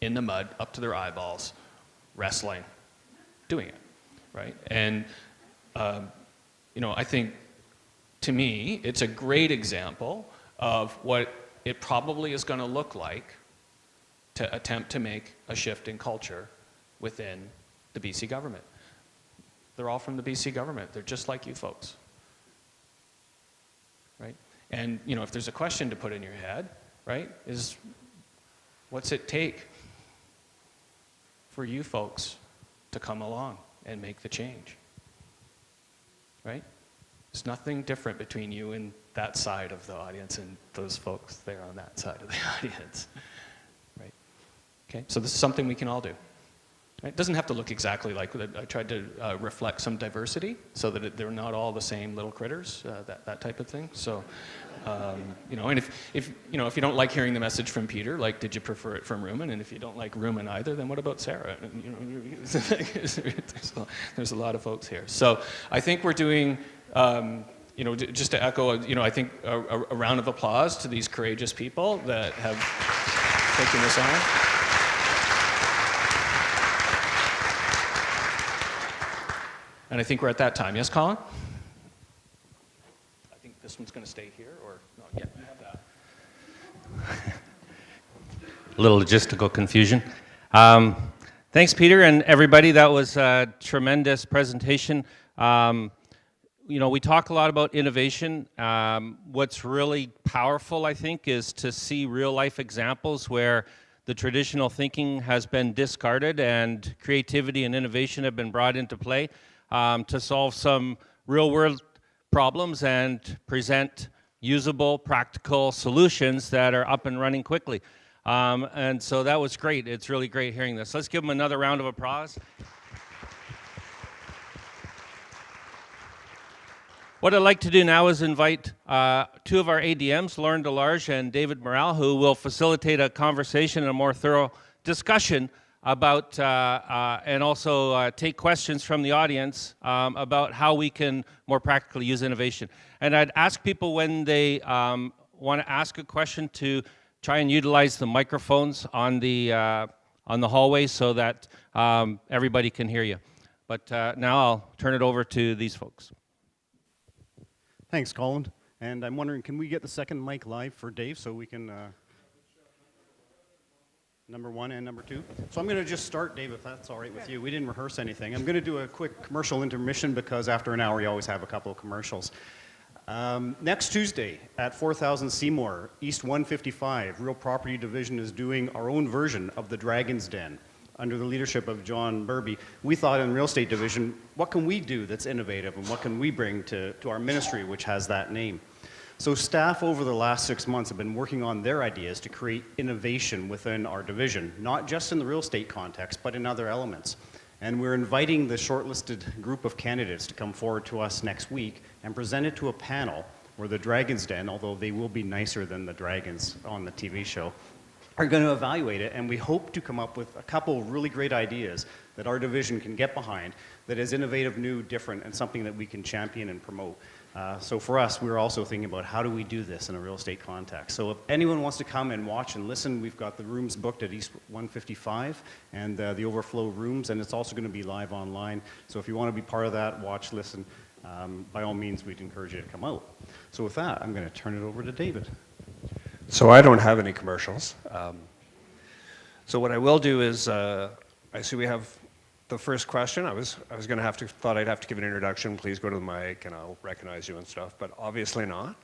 in the mud, up to their eyeballs, wrestling, doing it, right? And, I think, to me, it's a great example of what it probably is going to look like to attempt to make a shift in culture within the BC government. They're all from the BC government. They're just like you folks, right? And, if there's a question to put in your head, right, is what's it take for you folks to come along and make the change, right? There's nothing different between you and that side of the audience and those folks there on that side of the audience, right? Okay, so this is something we can all do. It doesn't have to look exactly like that. I tried to reflect some diversity so that they're not all the same little critters, that type of thing. So, and if you don't like hearing the message from Peter, like, did you prefer it from Rumen? And if you don't like Rumen either, then what about Sarah? And, there's a lot of folks here. So I think we're doing, just to echo, I think a round of applause to these courageous people that have taken this on. And I think we're at that time. Yes, Colin? I think this one's going to stay here, or no? Yeah, you have that. A little logistical confusion. Thanks, Peter, and everybody. That was a tremendous presentation. We talk a lot about innovation. What's really powerful, I think, is to see real-life examples where the traditional thinking has been discarded and creativity and innovation have been brought into play. To solve some real-world problems and present usable, practical solutions that are up and running quickly. And so that was great. It's really great hearing this. Let's give them another round of applause. What I'd like to do now is invite two of our ADMs, Lauren Delarge and David Morale, who will facilitate a conversation and a more thorough discussion about, and also take questions from the audience about how we can more practically use innovation. And I'd ask people when they want to ask a question to try and utilize the microphones on the hallway so that everybody can hear you. But now I'll turn it over to these folks. Thanks, Colin. And I'm wondering, can we get the second mic live for Dave so we can, number 1 and number 2? So I'm going to just start, Dave, if that's all right with you. We didn't rehearse anything. I'm going to do a quick commercial intermission because after an hour you always have a couple of commercials. Next Tuesday at 4000 Seymour, East 155, Real Property Division is doing our own version of the Dragon's Den. Under the leadership of John Burby, we thought in the Real Estate Division, what can we do that's innovative and what can we bring to our ministry, which has that name? So staff over the last 6 months have been working on their ideas to create innovation within our division, not just in the real estate context, but in other elements. And we're inviting the shortlisted group of candidates to come forward to us next week and present it to a panel where the Dragon's Den, although they will be nicer than the dragons on the TV show, are going to evaluate it, and we hope to come up with a couple really great ideas that our division can get behind that is innovative, new, different, and something that we can champion and promote. So for us, we're also thinking about how do we do this in a real estate context. So if anyone wants to come and watch and listen, we've got the rooms booked at East 155 and the overflow rooms, and it's also going to be live online. So if you want to be part of that, watch, listen, by all means, we'd encourage you to come out. So with that, I'm going to turn it over to David. So I don't have any commercials. So what I will do is, I see we have the first question. I was going to thought I'd have to give an introduction. Please go to the mic and I'll recognize you and stuff, but obviously not.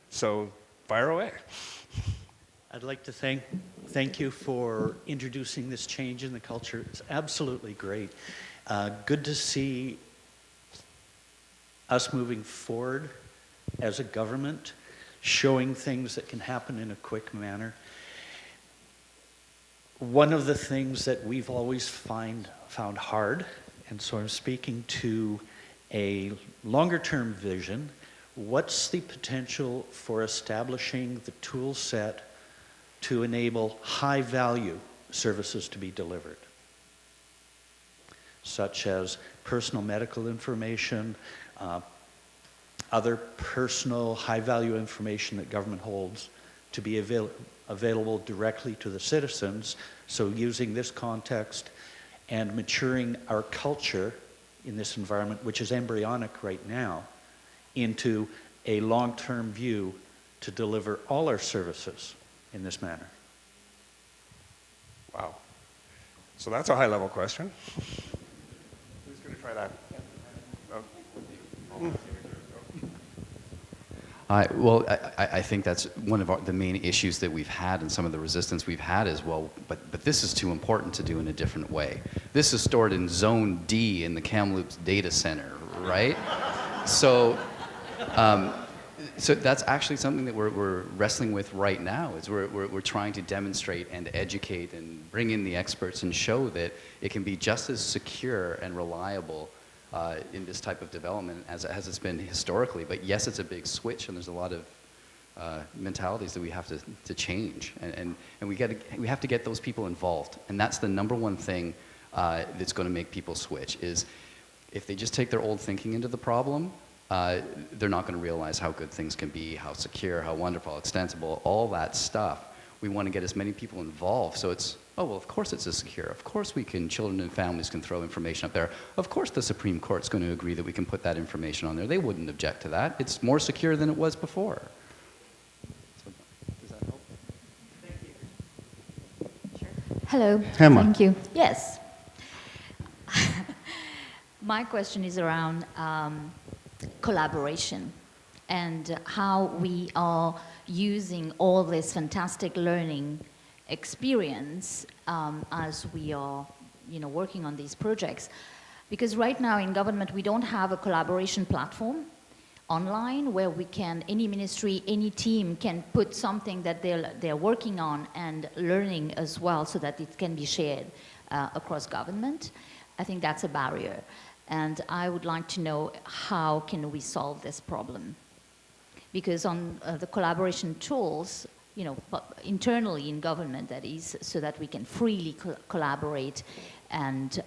So fire away. I'd like to thank you for introducing this change in the culture. It's absolutely great. Good to see us moving forward as a government, showing things that can happen in a quick manner. One of the things that we've always found hard, and so I'm speaking to a longer-term vision, what's the potential for establishing the tool set to enable high-value services to be delivered, such as personal medical information, other personal high-value information that government holds to be available directly to the citizens. So using this context and maturing our culture in this environment, which is embryonic right now, into a long-term view to deliver all our services in this manner. Wow. So that's a high-level question. Who's going to try that? Well, I think that's one of the main issues that we've had, and some of the resistance we've had is, well, but this is too important to do in a different way. This is stored in Zone D in the Kamloops data center, right? So that's actually something that we're wrestling with right now, is we're trying to demonstrate and educate and bring in the experts and show that it can be just as secure and reliable in this type of development as it's been historically. But yes, it's a big switch, and there's a lot of mentalities that we have to change, and we have to get those people involved. And that's the number one thing that's going to make people switch, is if they just take their old thinking into the problem, they're not going to realize how good things can be, how secure, how wonderful, extensible, all that stuff. We want to get as many people involved, so it's, oh, well, of course it's secure. Of course children and families can throw information up there. Of course the Supreme Court's going to agree that we can put that information on there. They wouldn't object to that. It's more secure than it was before. So, does that help? Thank you. Sure. Hello. Emma. Thank you. Yes. My question is around collaboration and how we are using all this fantastic learning experience as we are, working on these projects. Because right now in government, we don't have a collaboration platform online where we can, any ministry, any team can put something that they're working on and learning as well so that it can be shared across government. I think that's a barrier. And I would like to know how can we solve this problem? Because on the collaboration tools, you know, internally in government that is, so that we can freely collaborate and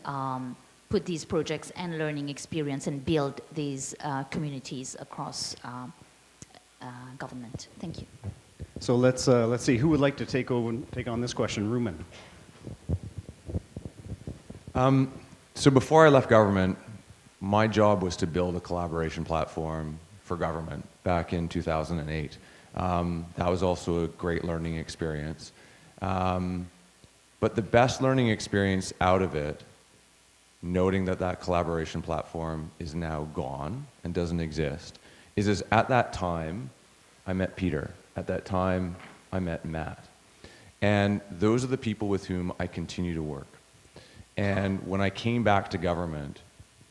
put these projects and learning experience and build these communities across government. Thank you. So let's see, who would like to take on this question? Ruman. So before I left government, my job was to build a collaboration platform for government back in 2008. That was also a great learning experience. But the best learning experience out of it, noting that that collaboration platform is now gone and doesn't exist, is at that time, I met Peter. At that time, I met Matt. And those are the people with whom I continue to work. And when I came back to government,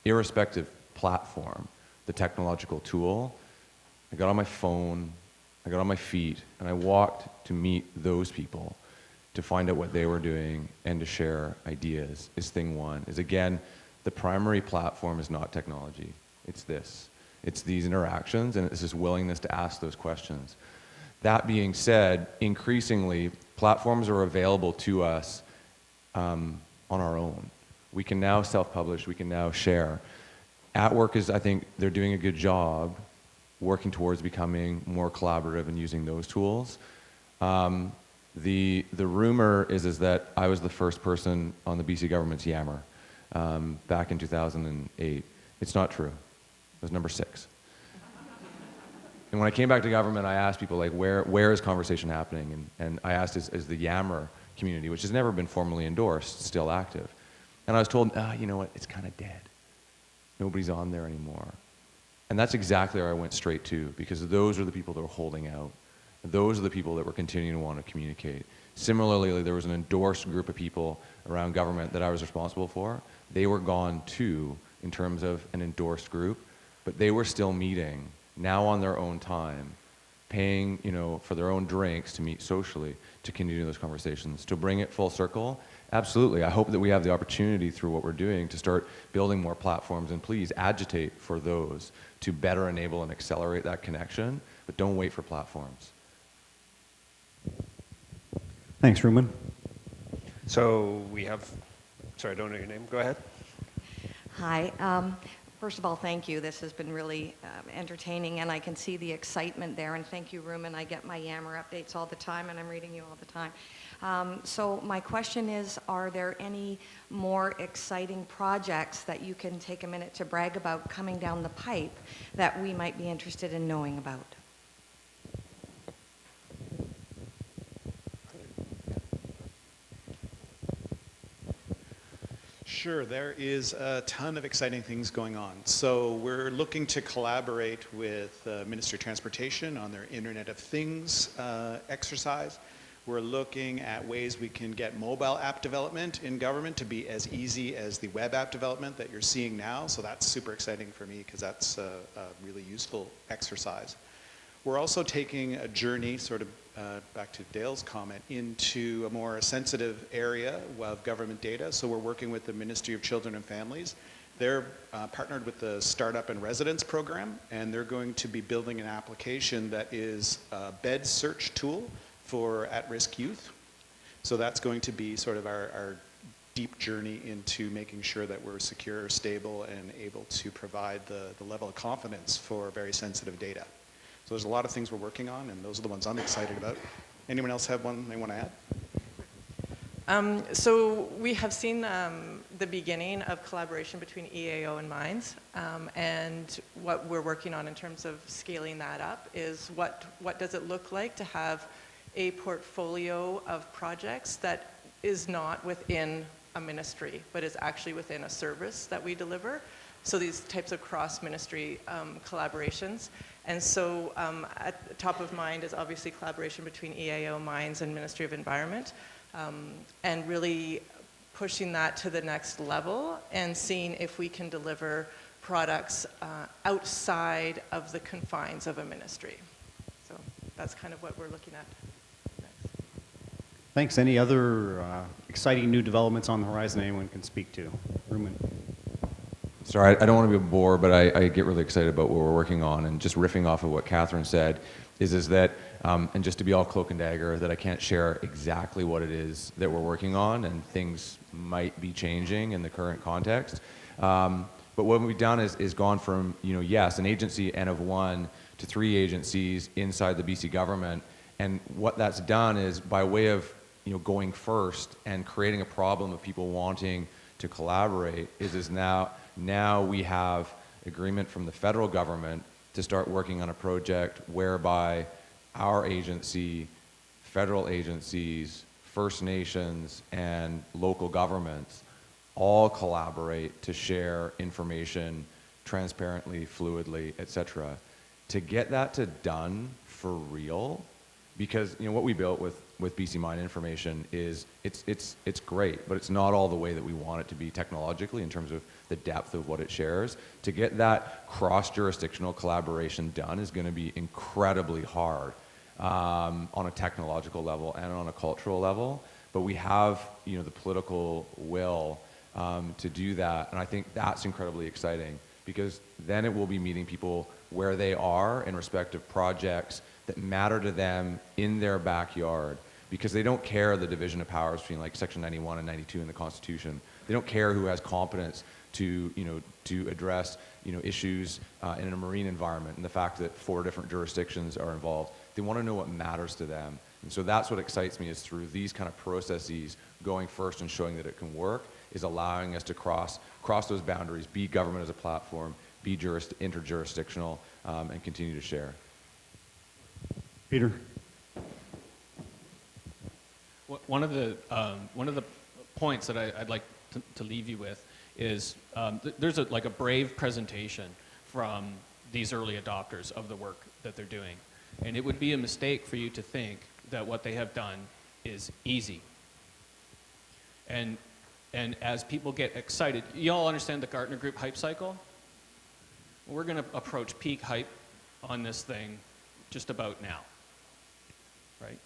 irrespective platform, the technological tool, I got on my phone, I got on my feet, and I walked to meet those people to find out what they were doing and to share ideas is thing one. Is again, the primary platform is not technology. It's this. It's these interactions and it's this willingness to ask those questions. That being said, increasingly, platforms are available to us on our own. We can now self-publish, we can now share. At Work I think they're doing a good job working towards becoming more collaborative and using those tools. The rumor is that I was the first person on the BC government's Yammer back in 2008. It's not true. It was number 6. And when I came back to government, I asked people, like, where is conversation happening? And I asked, is the Yammer community, which has never been formally endorsed, still active? And I was told, you know what, it's kind of dead. Nobody's on there anymore. And that's exactly where I went straight to, because those are the people that were holding out. Those are the people that were continuing to want to communicate. Similarly, there was an endorsed group of people around government that I was responsible for. They were gone too, in terms of an endorsed group, but they were still meeting, now on their own time, paying, you know, for their own drinks to meet socially, to continue those conversations. To bring it full circle, absolutely. I hope that we have the opportunity through what we're doing to start building more platforms, and please agitate for those to better enable and accelerate that connection, but don't wait for platforms. Thanks, Ruman. So we have, sorry, I don't know your name. Go ahead. Hi. First of all, thank you. This has been really entertaining, and I can see the excitement there. And thank you, Ruman. I get my Yammer updates all the time, and I'm reading you all the time. So my question is, are there any more exciting projects that you can take a minute to brag about coming down the pipe that we might be interested in knowing about? Sure, there is a ton of exciting things going on. So we're looking to collaborate with Ministry of Transportation on their Internet of Things exercise. We're looking at ways we can get mobile app development in government to be as easy as the web app development that you're seeing now. So that's super exciting for me because that's a really useful exercise. We're also taking a journey, sort of back to Dale's comment, into a more sensitive area of government data. So we're working with the Ministry of Children and Families. They're partnered with the Startup and Residence program, and they're going to be building an application that is a bed search tool for at-risk youth. So that's going to be sort of our deep journey into making sure that we're secure, stable, and able to provide the level of confidence for very sensitive data. So there's a lot of things we're working on, and those are the ones I'm excited about. Anyone else have one they want to add? So we have seen the beginning of collaboration between EAO and Mines, and what we're working on in terms of scaling that up is what does it look like to have a portfolio of projects that is not within a ministry, but is actually within a service that we deliver. So these types of cross-ministry collaborations. And so at the top of mind is obviously collaboration between EAO, Mines, and Ministry of Environment, and really pushing that to the next level and seeing if we can deliver products outside of the confines of a ministry. So that's kind of what we're looking at next. Thanks. Any other exciting new developments on the horizon anyone can speak to? Ruben. Sorry, I don't want to be a bore, but I get really excited about what we're working on. And just riffing off of what Catherine said, is that, and just to be all cloak and dagger, that I can't share exactly what it is that we're working on, and things might be changing in the current context. But what we've done is gone from, yes, an agency N of 1 to 3 agencies inside the BC government. And what that's done is, by way of going first and creating a problem of people wanting to collaborate, is now we have agreement from the federal government to start working on a project whereby our agency, federal agencies, First Nations, and local governments all collaborate to share information transparently, fluidly, etc. To get that done for real, because what we built with BC Mine information is it's great, but it's not all the way that we want it to be technologically in terms of the depth of what it shares. To get that cross-jurisdictional collaboration done is going to be incredibly hard on a technological level and on a cultural level, but we have the political will to do that, and I think that's incredibly exciting, because then it will be meeting people where they are in respect of projects that matter to them in their backyard, because they don't care the division of powers between like Section 91 and 92 in the Constitution. They don't care who has competence to address issues in a marine environment, and the fact that 4 different jurisdictions are involved. They want to know what matters to them, and so that's what excites me, is through these kind of processes, going first and showing that it can work, is allowing us to cross those boundaries, be government as a platform, be interjurisdictional, and continue to share. Peter. One of the points that I'd like to leave you with is there's a brave presentation from these early adopters of the work that they're doing, and it would be a mistake for you to think that what they have done is easy. And as people get excited, you all understand the Gartner Group hype cycle? We're going to approach peak hype on this thing just about now, right?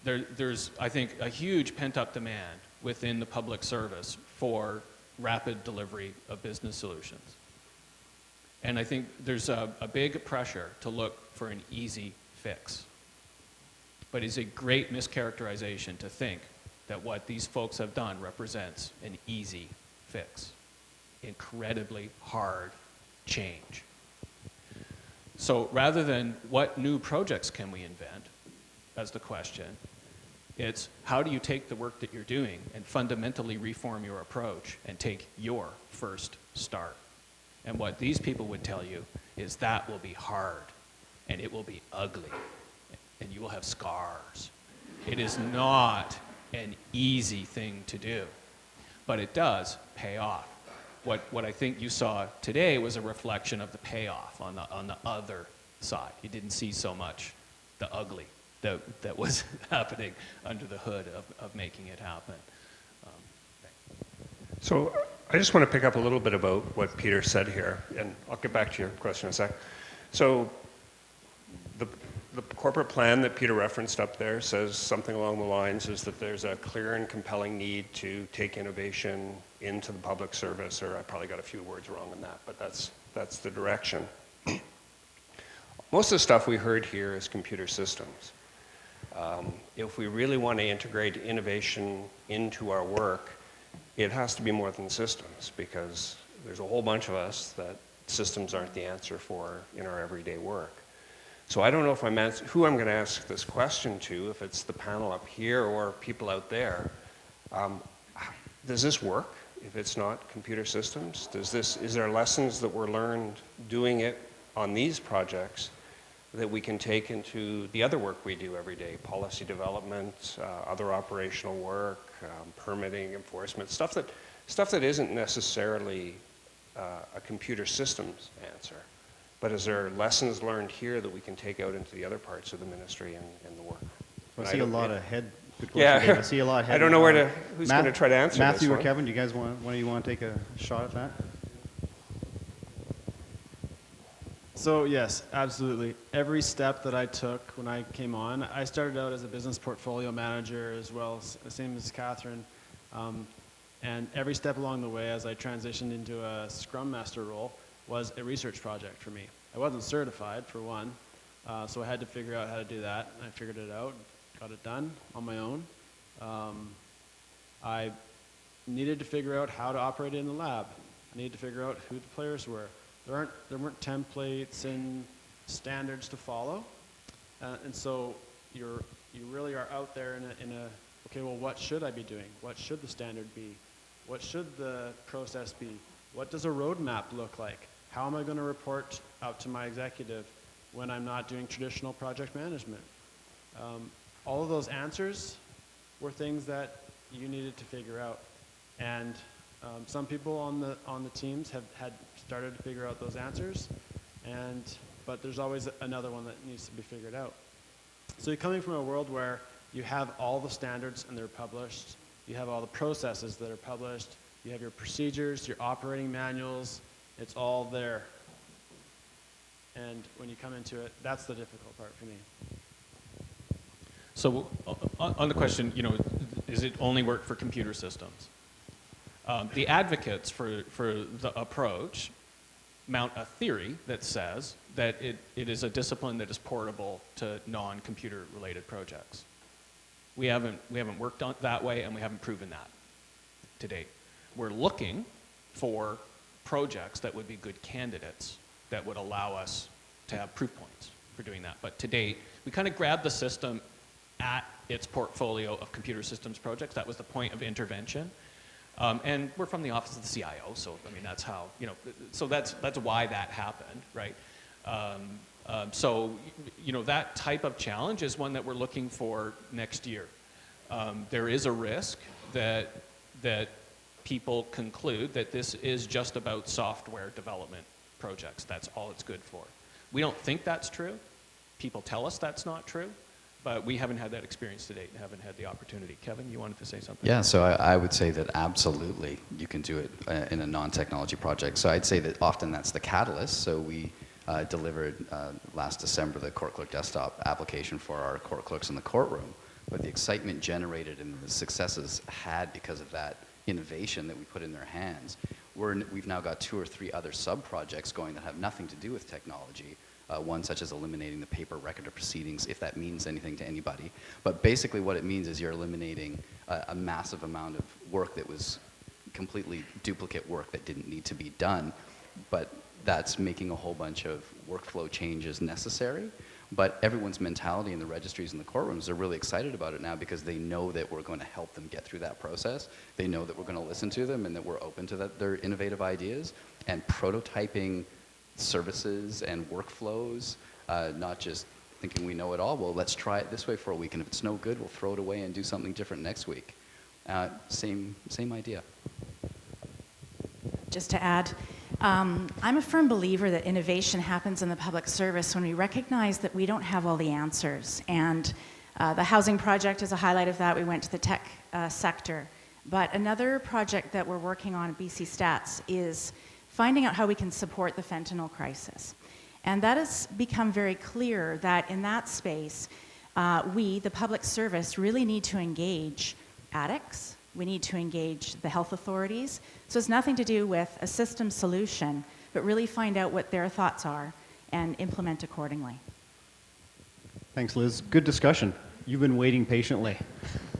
There's, I think, a huge pent-up demand within the public service for rapid delivery of business solutions. And I think there's a big pressure to look for an easy fix. But it's a great mischaracterization to think that what these folks have done represents an easy fix. Incredibly hard change. So rather than what new projects can we invent, as the question, it's how do you take the work that you're doing and fundamentally reform your approach and take your first start. And what these people would tell you is that will be hard, and it will be ugly, and you will have scars. It is not an easy thing to do, but it does pay off. What I think you saw today was a reflection of the payoff on the other side. You didn't see so much the ugly that was happening under the hood of making it happen. So I just want to pick up a little bit about what Peter said here, and I'll get back to your question in a sec. So the corporate plan that Peter referenced up there says something along the lines is that there's a clear and compelling need to take innovation into the public service, or I probably got a few words wrong on that, but that's the direction. Most of the stuff we heard here is computer systems. If we really want to integrate innovation into our work, it has to be more than systems, because there's a whole bunch of us that systems aren't the answer for in our everyday work. So I don't know if who I'm going to ask this question to, if it's the panel up here or people out there. Does this work if it's not computer systems? Is there lessons that were learned doing it on these projects that we can take into the other work we do every day? Policy development, other operational work, permitting, enforcement, stuff that isn't necessarily a computer systems answer. But is there lessons learned here that we can take out into the other parts of the ministry and the work? I see a lot of head. Yeah, I see a lot of head. I don't know who's going to try to answer Matthew this or one. Kevin, do you guys want to take a shot at that? So yes, absolutely. Every step that I took when I came on, I started out as a business portfolio manager as well, same as Catherine. And every step along the way as I transitioned into a Scrum Master role was a research project for me. I wasn't certified, for one, so I had to figure out how to do that. And I figured it out, got it done on my own. I needed to figure out how to operate in the lab. I needed to figure out who the players were. There weren't templates and standards to follow, and so you really are out there in a okay, well, what should I be doing? What should the standard be? What should the process be? What does a roadmap look like? How am I going to report out to my executive when I'm not doing traditional project management? All of those answers were things that you needed to figure out, and some people on the teams had started to figure out those answers, but there's always another one that needs to be figured out. So you're coming from a world where you have all the standards and they're published, you have all the processes that are published, you have your procedures, your operating manuals, it's all there. And when you come into it, that's the difficult part for me. So on the question, is it only work for computer systems? The advocates for the approach mount a theory that says that it is a discipline that is portable to non-computer related projects. We haven't worked on it that way, and we haven't proven that to date. We're looking for projects that would be good candidates that would allow us to have proof points for doing that. But to date, we kind of grabbed the system at its portfolio of computer systems projects. That was the point of intervention. And we're from the office of the CIO, so I mean that's how, so that's why that happened, right? So that type of challenge is one that we're looking for next year. There is a risk that people conclude that this is just about software development projects. That's all it's good for. We don't think that's true. People tell us that's not true. But we haven't had that experience to date and haven't had the opportunity. Kevin, you wanted to say something? Yeah, so I would say that absolutely you can do it in a non-technology project. So I'd say that often that's the catalyst. So we delivered last December the Court Clerk desktop application for our court clerks in the courtroom. But the excitement generated and the successes had because of that innovation that we put in their hands. We've now got 2 or 3 other sub-projects going that have nothing to do with technology. One such as eliminating the paper record of proceedings, if that means anything to anybody. But basically what it means is you're eliminating a massive amount of work that was completely duplicate work that didn't need to be done. But that's making a whole bunch of workflow changes necessary. But everyone's mentality in the registries and the courtrooms, they're really excited about it now because they know that we're going to help them get through that process. They know that we're going to listen to them and that we're open to their innovative ideas. And prototyping services and workflows, not just thinking we know it all. Well, let's try it this way for a week, and if it's no good, we'll throw it away and do something different next week. Same idea. Just to add, I'm a firm believer that innovation happens in the public service when we recognize that we don't have all the answers. And the housing project is a highlight of that. We went to the tech sector. But another project that we're working on at BC Stats is finding out how we can support the fentanyl crisis. And that has become very clear that in that space, we, the public service, really need to engage addicts. We need to engage the health authorities. So it's nothing to do with a system solution, but really find out what their thoughts are and implement accordingly. Thanks, Liz. Good discussion. You've been waiting patiently.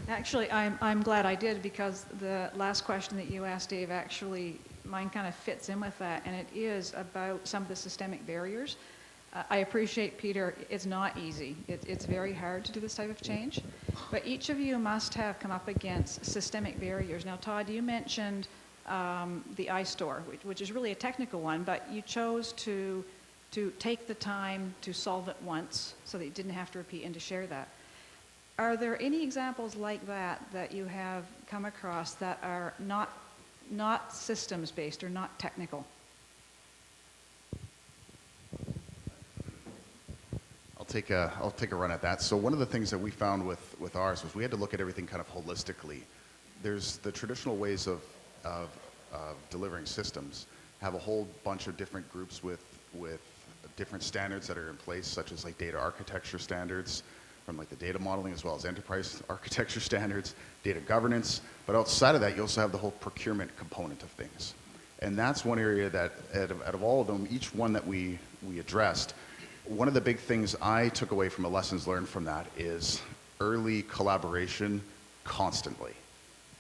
Actually, I'm glad I did, because the last question that you asked, Dave, actually mine kind of fits in with that, and it is about some of the systemic barriers. I appreciate, Peter, it's not easy. It's very hard to do this type of change, but each of you must have come up against systemic barriers. Now, Todd, you mentioned the iStore, which is really a technical one, but you chose to take the time to solve it once so that you didn't have to repeat and to share that. Are there any examples like that you have come across that are not systems-based or not technical? I'll take a run at that. So one of the things that we found with ours was we had to look at everything kind of holistically. There's the traditional ways of delivering systems have a whole bunch of different groups with different standards that are in place, such as like data architecture standards, from like the data modeling as well as enterprise architecture standards, data governance. But outside of that, you also have the whole procurement component of things. And that's one area that, out of all of them, each one that we addressed, one of the big things I took away from the lessons learned from that is early collaboration constantly.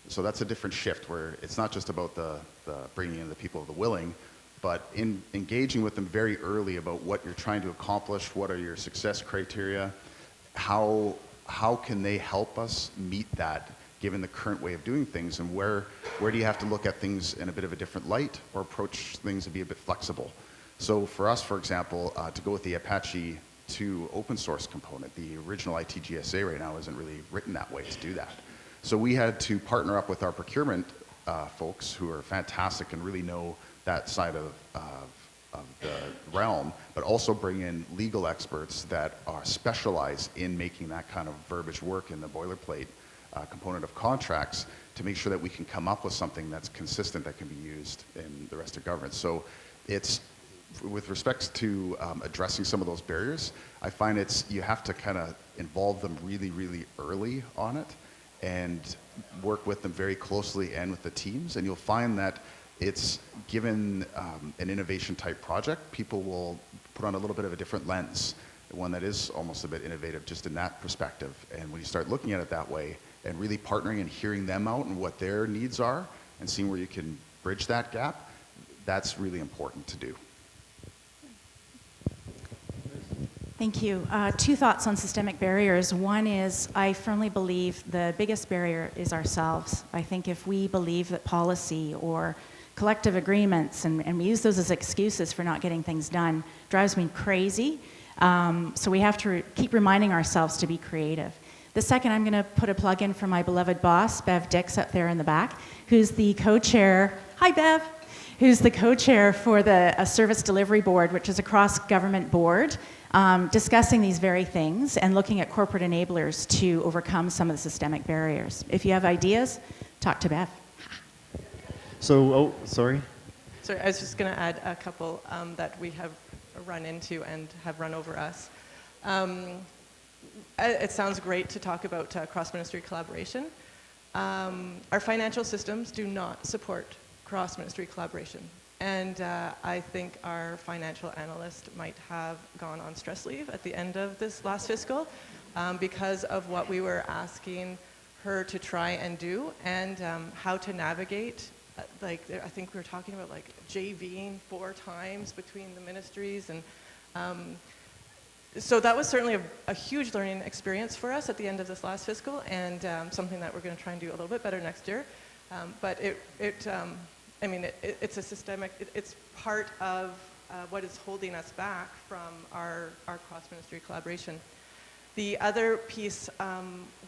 So that's a different shift where it's not just about the bringing in the people of the willing, but in engaging with them very early about what you're trying to accomplish, what are your success criteria, how can they help us meet that given the current way of doing things, and where do you have to look at things in a bit of a different light or approach things to be a bit flexible. So for us, for example, to go with the Apache 2 open source component, the original ITGSA right now isn't really written that way to do that. So we had to partner up with our procurement folks who are fantastic and really know that side of the realm, but also bring in legal experts that are specialized in making that kind of verbiage work in the boilerplate component of contracts to make sure that we can come up with something that's consistent that can be used in the rest of government. So it's, with respect to addressing some of those barriers, I find you have to kind of involve them really, really early on it and work with them very closely and with the teams, and you'll find that it's given an innovation type project, people will put on a little bit of a different lens, one that is almost a bit innovative just in that perspective. And when you start looking at it that way and really partnering and hearing them out and what their needs are and seeing where you can bridge that gap, that's really important to do. Thank you. Two thoughts on systemic barriers. One is I firmly believe the biggest barrier is ourselves. I think if we believe that policy or collective agreements, and we use those as excuses for not getting things done, drives me crazy. So we have to keep reminding ourselves to be creative. The second, I'm going to put a plug in for my beloved boss, Bev Dix, up there in the back, who's the co-chair. Hi, Bev. Who's the co-chair for the Service Delivery Board, which is a cross-government board, discussing these very things and looking at corporate enablers to overcome some of the systemic barriers. If you have ideas, talk to Bev. So, sorry. Sorry, I was just going to add a couple that we have run into and have run over us. It sounds great to talk about cross-ministry collaboration. Our financial systems do not support cross-ministry collaboration. And I think our financial analyst might have gone on stress leave at the end of this last fiscal because of what we were asking her to try and do and how to navigate. I think we were talking about like JVing 4 times between the ministries, and so that was certainly a huge learning experience for us at the end of this last fiscal, and something that we're going to try and do a little bit better next year. But it's a systemic. It's part of what is holding us back from our cross-ministry collaboration. The other piece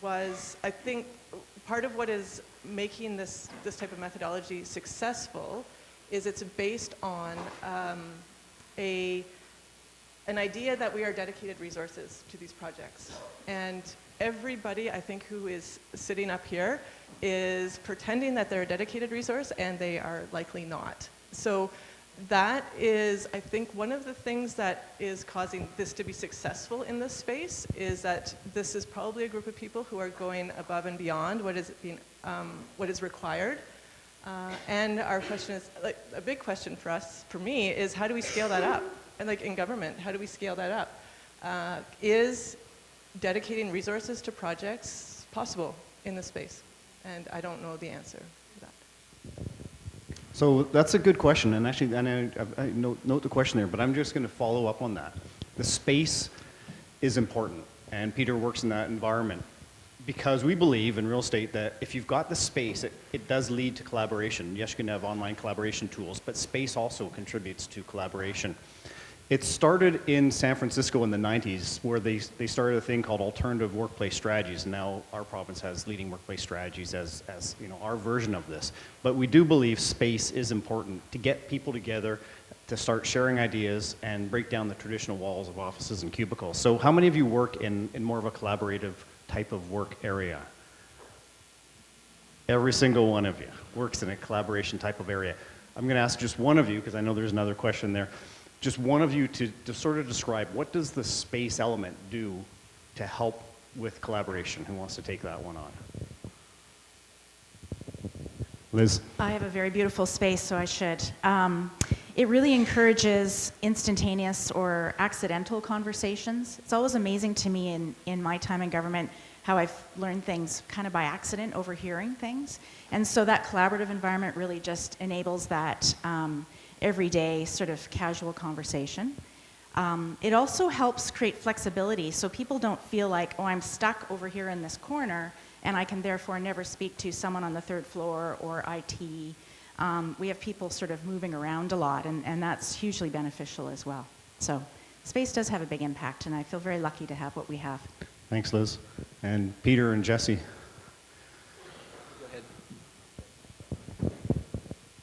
was, I think, part of what is making this type of methodology successful is it's based on an idea that we are dedicated resources to these projects. And everybody, I think, who is sitting up here is pretending that they're a dedicated resource, and they are likely not. So that is, I think, one of the things that is causing this to be successful in this space is that this is probably a group of people who are going above and beyond what is required. And our question is, like, a big question for us, for me, is how do we scale that up? And like in government, how do we scale that up? Is dedicating resources to projects possible in this space? And I don't know the answer to that. So that's a good question, and actually, I note the question there, but I'm just going to follow up on that. The space is important, and Peter works in that environment because we believe in real estate that if you've got the space, it does lead to collaboration. Yes, you can have online collaboration tools, but space also contributes to collaboration. It started in San Francisco in the 90s, where they started a thing called alternative workplace strategies, and now our province has leading workplace strategies as our version of this. But we do believe space is important to get people together, to start sharing ideas, and break down the traditional walls of offices and cubicles. So how many of you work in more of a collaborative type of work area? Every single one of you works in a collaboration type of area. I'm going to ask just one of you, because I know there's another question there. just one of you to sort of describe what does the space element do to help with collaboration. Who wants to take that one on? Liz? I have a very beautiful space, so I should. It really encourages instantaneous or accidental conversations. It's always amazing to me in my time in government how I've learned things kind of by accident, overhearing things. And so that collaborative environment really just enables that everyday sort of casual conversation. It also helps create flexibility so people don't feel like, oh, I'm stuck over here in this corner and I can therefore never speak to someone on the third floor or IT. We have people sort of moving around a lot, and that's hugely beneficial as well. So space does have a big impact, and I feel very lucky to have what we have. Thanks, Liz. And Peter and Jesse. Go ahead.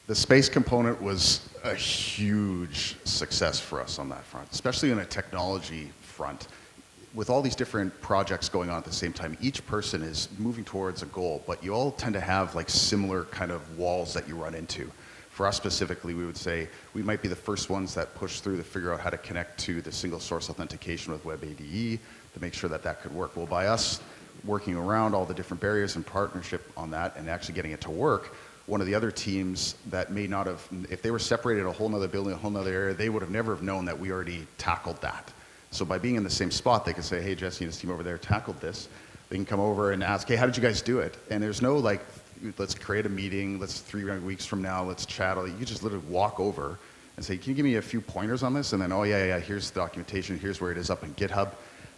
The space component was a huge success for us on that front, especially on a technology front. With all these different projects going on at the same time, each person is moving towards a goal, but you all tend to have like similar kind of walls that you run into. For us specifically, we would say we might be the first ones that push through to figure out how to connect to the single source authentication with WebADE to make sure that that could work. Well, by us working around all the different barriers and partnership on that and actually getting it to work, one of the other teams that may not have, if they were separated in a whole nother building, a whole nother area, they would have never have known that we already tackled that. So by being in the same spot, they can say, hey, Jesse and his team over there tackled this. They can come over and ask, hey, how did you guys do it? And there's no like, let's create a meeting, let's 3 weeks from now, let's chat. You just literally walk over and say, can you give me a few pointers on this? And then, oh yeah, here's the documentation, here's where it is up in GitHub.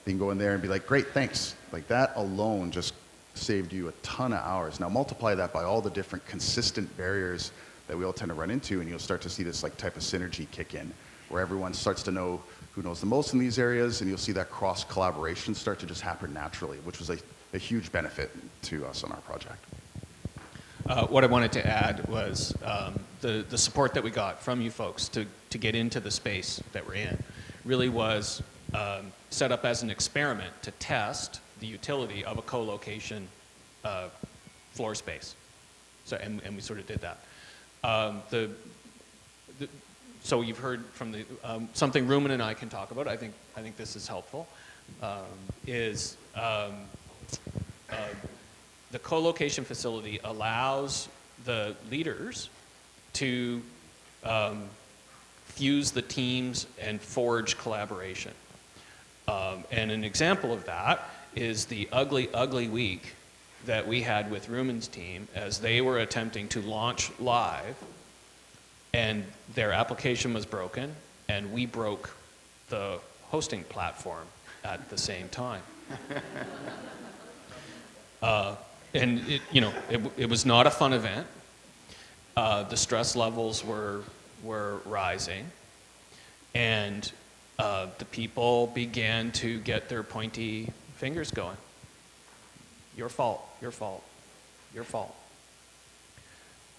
They can go in there and be like, great, thanks. Like that alone just saved you a ton of hours. Now multiply that by all the different consistent barriers that we all tend to run into, and you'll start to see this like type of synergy kick in, where everyone starts to know who knows the most in these areas, and you'll see that cross collaboration start to just happen naturally, which was a huge benefit to us on our project. What I wanted to add was the support that we got from you folks to get into the space that we're in really was set up as an experiment to test the utility of a co-location floor space. So, and we sort of did that. So you've heard from the, something Ruben and I can talk about, I think this is helpful, is the co-location facility allows the leaders to fuse the teams and forge collaboration. And an example of that is the ugly week that we had with Ruben's team as they were attempting to launch live, and their application was broken, and we broke the hosting platform at the same time. And it was not a fun event. The stress levels were rising, and the people began to get their pointy fingers going. Your fault, your fault, your fault.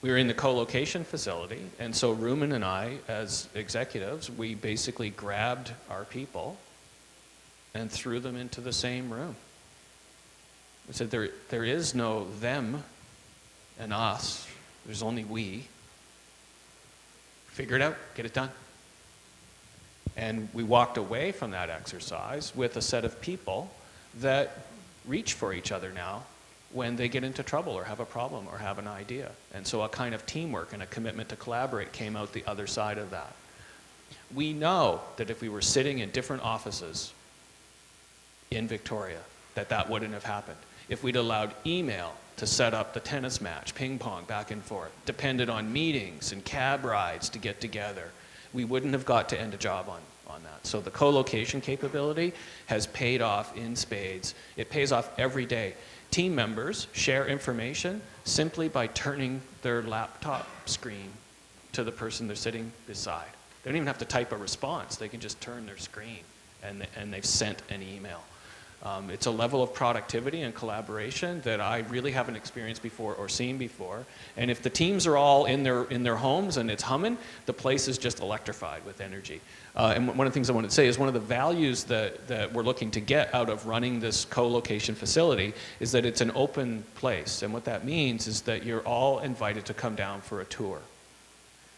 We were in the co-location facility, and so Ruben and I, as executives, we basically grabbed our people and threw them into the same room. We said, there is no them and us, there's only we. Figure it out, get it done. And we walked away from that exercise with a set of people that reach for each other now when they get into trouble or have a problem or have an idea. And so a kind of teamwork and a commitment to collaborate came out the other side of that. We know that if we were sitting in different offices in Victoria, that wouldn't have happened. If we'd allowed email to set up the tennis match, ping pong, back and forth, depended on meetings and cab rides to get together, we wouldn't have got to end a job on that. So the co-location capability has paid off in spades. It pays off every day. Team members share information simply by turning their laptop screen to the person they're sitting beside. They don't even have to type a response. They can just turn their screen and they've sent an email. It's a level of productivity and collaboration that I really haven't experienced before or seen before. And if the teams are all in their homes and it's humming, the place is just electrified with energy. And one of the things I wanted to say is one of the values that we're looking to get out of running this co-location facility is that it's an open place. And what that means is that you're all invited to come down for a tour.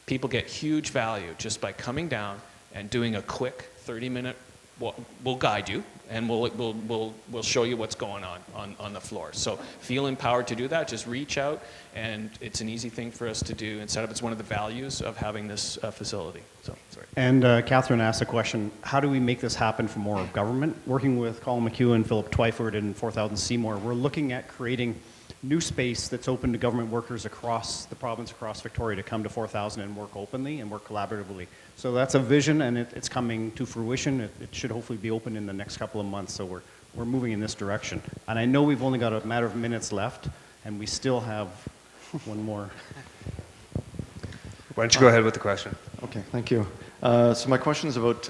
People get huge value just by coming down, and doing a quick 30-minute, we'll guide you, and we'll show you what's going on the floor. So feel empowered to do that. Just reach out, and it's an easy thing for us to do and set up. It's one of the values of having this facility. So, sorry. And Catherine asked a question, how do we make this happen for more of government? Working with Colin McHugh, Philip Twyford, and 4000 Seymour, we're looking at creating new space that's open to government workers across the province, across Victoria, to come to 4000 and work openly and work collaboratively. So that's a vision, and it's coming to fruition. It should hopefully be open in the next couple of months, so we're moving in this direction. And I know we've only got a matter of minutes left, and we still have one more. Why don't you go ahead with the question? Okay, thank you. So my question is about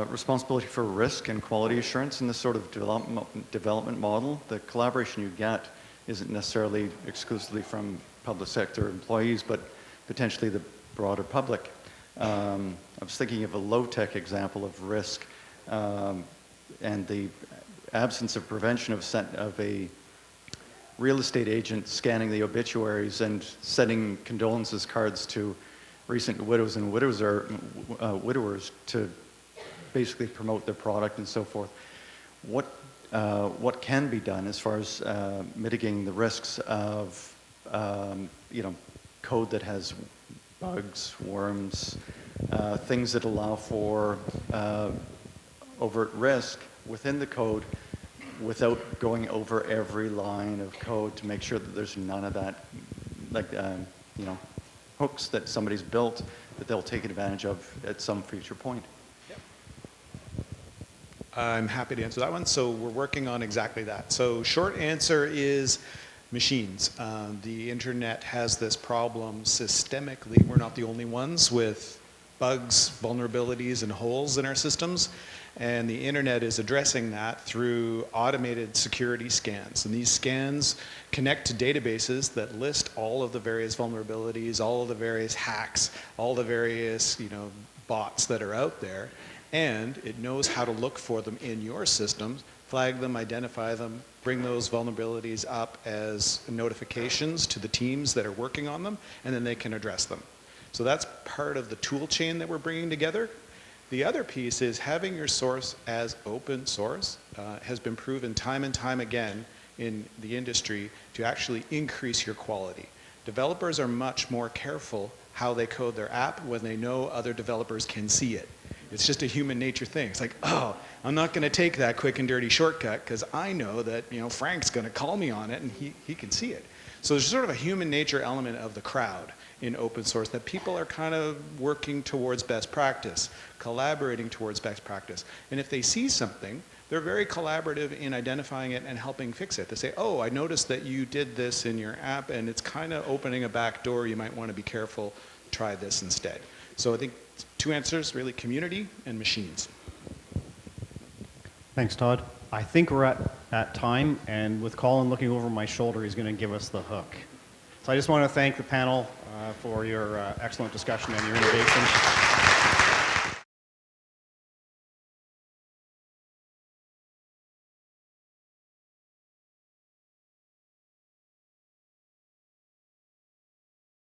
responsibility for risk and quality assurance in this sort of development model. The collaboration you get isn't necessarily exclusively from public sector employees, but potentially the broader public. I was thinking of a low-tech example of risk and the absence of prevention of a real estate agent scanning the obituaries and sending condolences cards to recent widows and widowers to basically promote their product and so forth. What can be done as far as mitigating the risks of code that has bugs, worms, things that allow for overt risk within the code without going over every line of code to make sure that there's none of that, like hooks that somebody's built that they'll take advantage of at some future point. I'm happy to answer that one. So we're working on exactly that. So short answer is machines. The internet has this problem systemically. We're not the only ones with bugs, vulnerabilities, and holes in our systems. And the internet is addressing that through automated security scans. And these scans connect to databases that list all of the various vulnerabilities, all of the various hacks, all the various bots that are out there. And it knows how to look for them in your systems, flag them, identify them, bring those vulnerabilities up as notifications to the teams that are working on them, and then they can address them. So that's part of the tool chain that we're bringing together. The other piece is having your source as open source has been proven time and time again in the industry to actually increase your quality. Developers are much more careful how they code their app when they know other developers can see it. It's just a human nature thing. It's like, oh, I'm not going to take that quick and dirty shortcut because I know that Frank's going to call me on it and he can see it. So there's sort of a human nature element of the crowd in open source that people are kind of working towards best practice, collaborating towards best practice. And if they see something, they're very collaborative in identifying it and helping fix it. They say, oh, I noticed that you did this in your app and it's kind of opening a back door. You might want to be careful. Try this instead. So I think two answers, really, community and machines. Thanks, Todd. I think we're at time, and with Colin looking over my shoulder, he's going to give us the hook. So I just want to thank the panel for your excellent discussion and your innovation.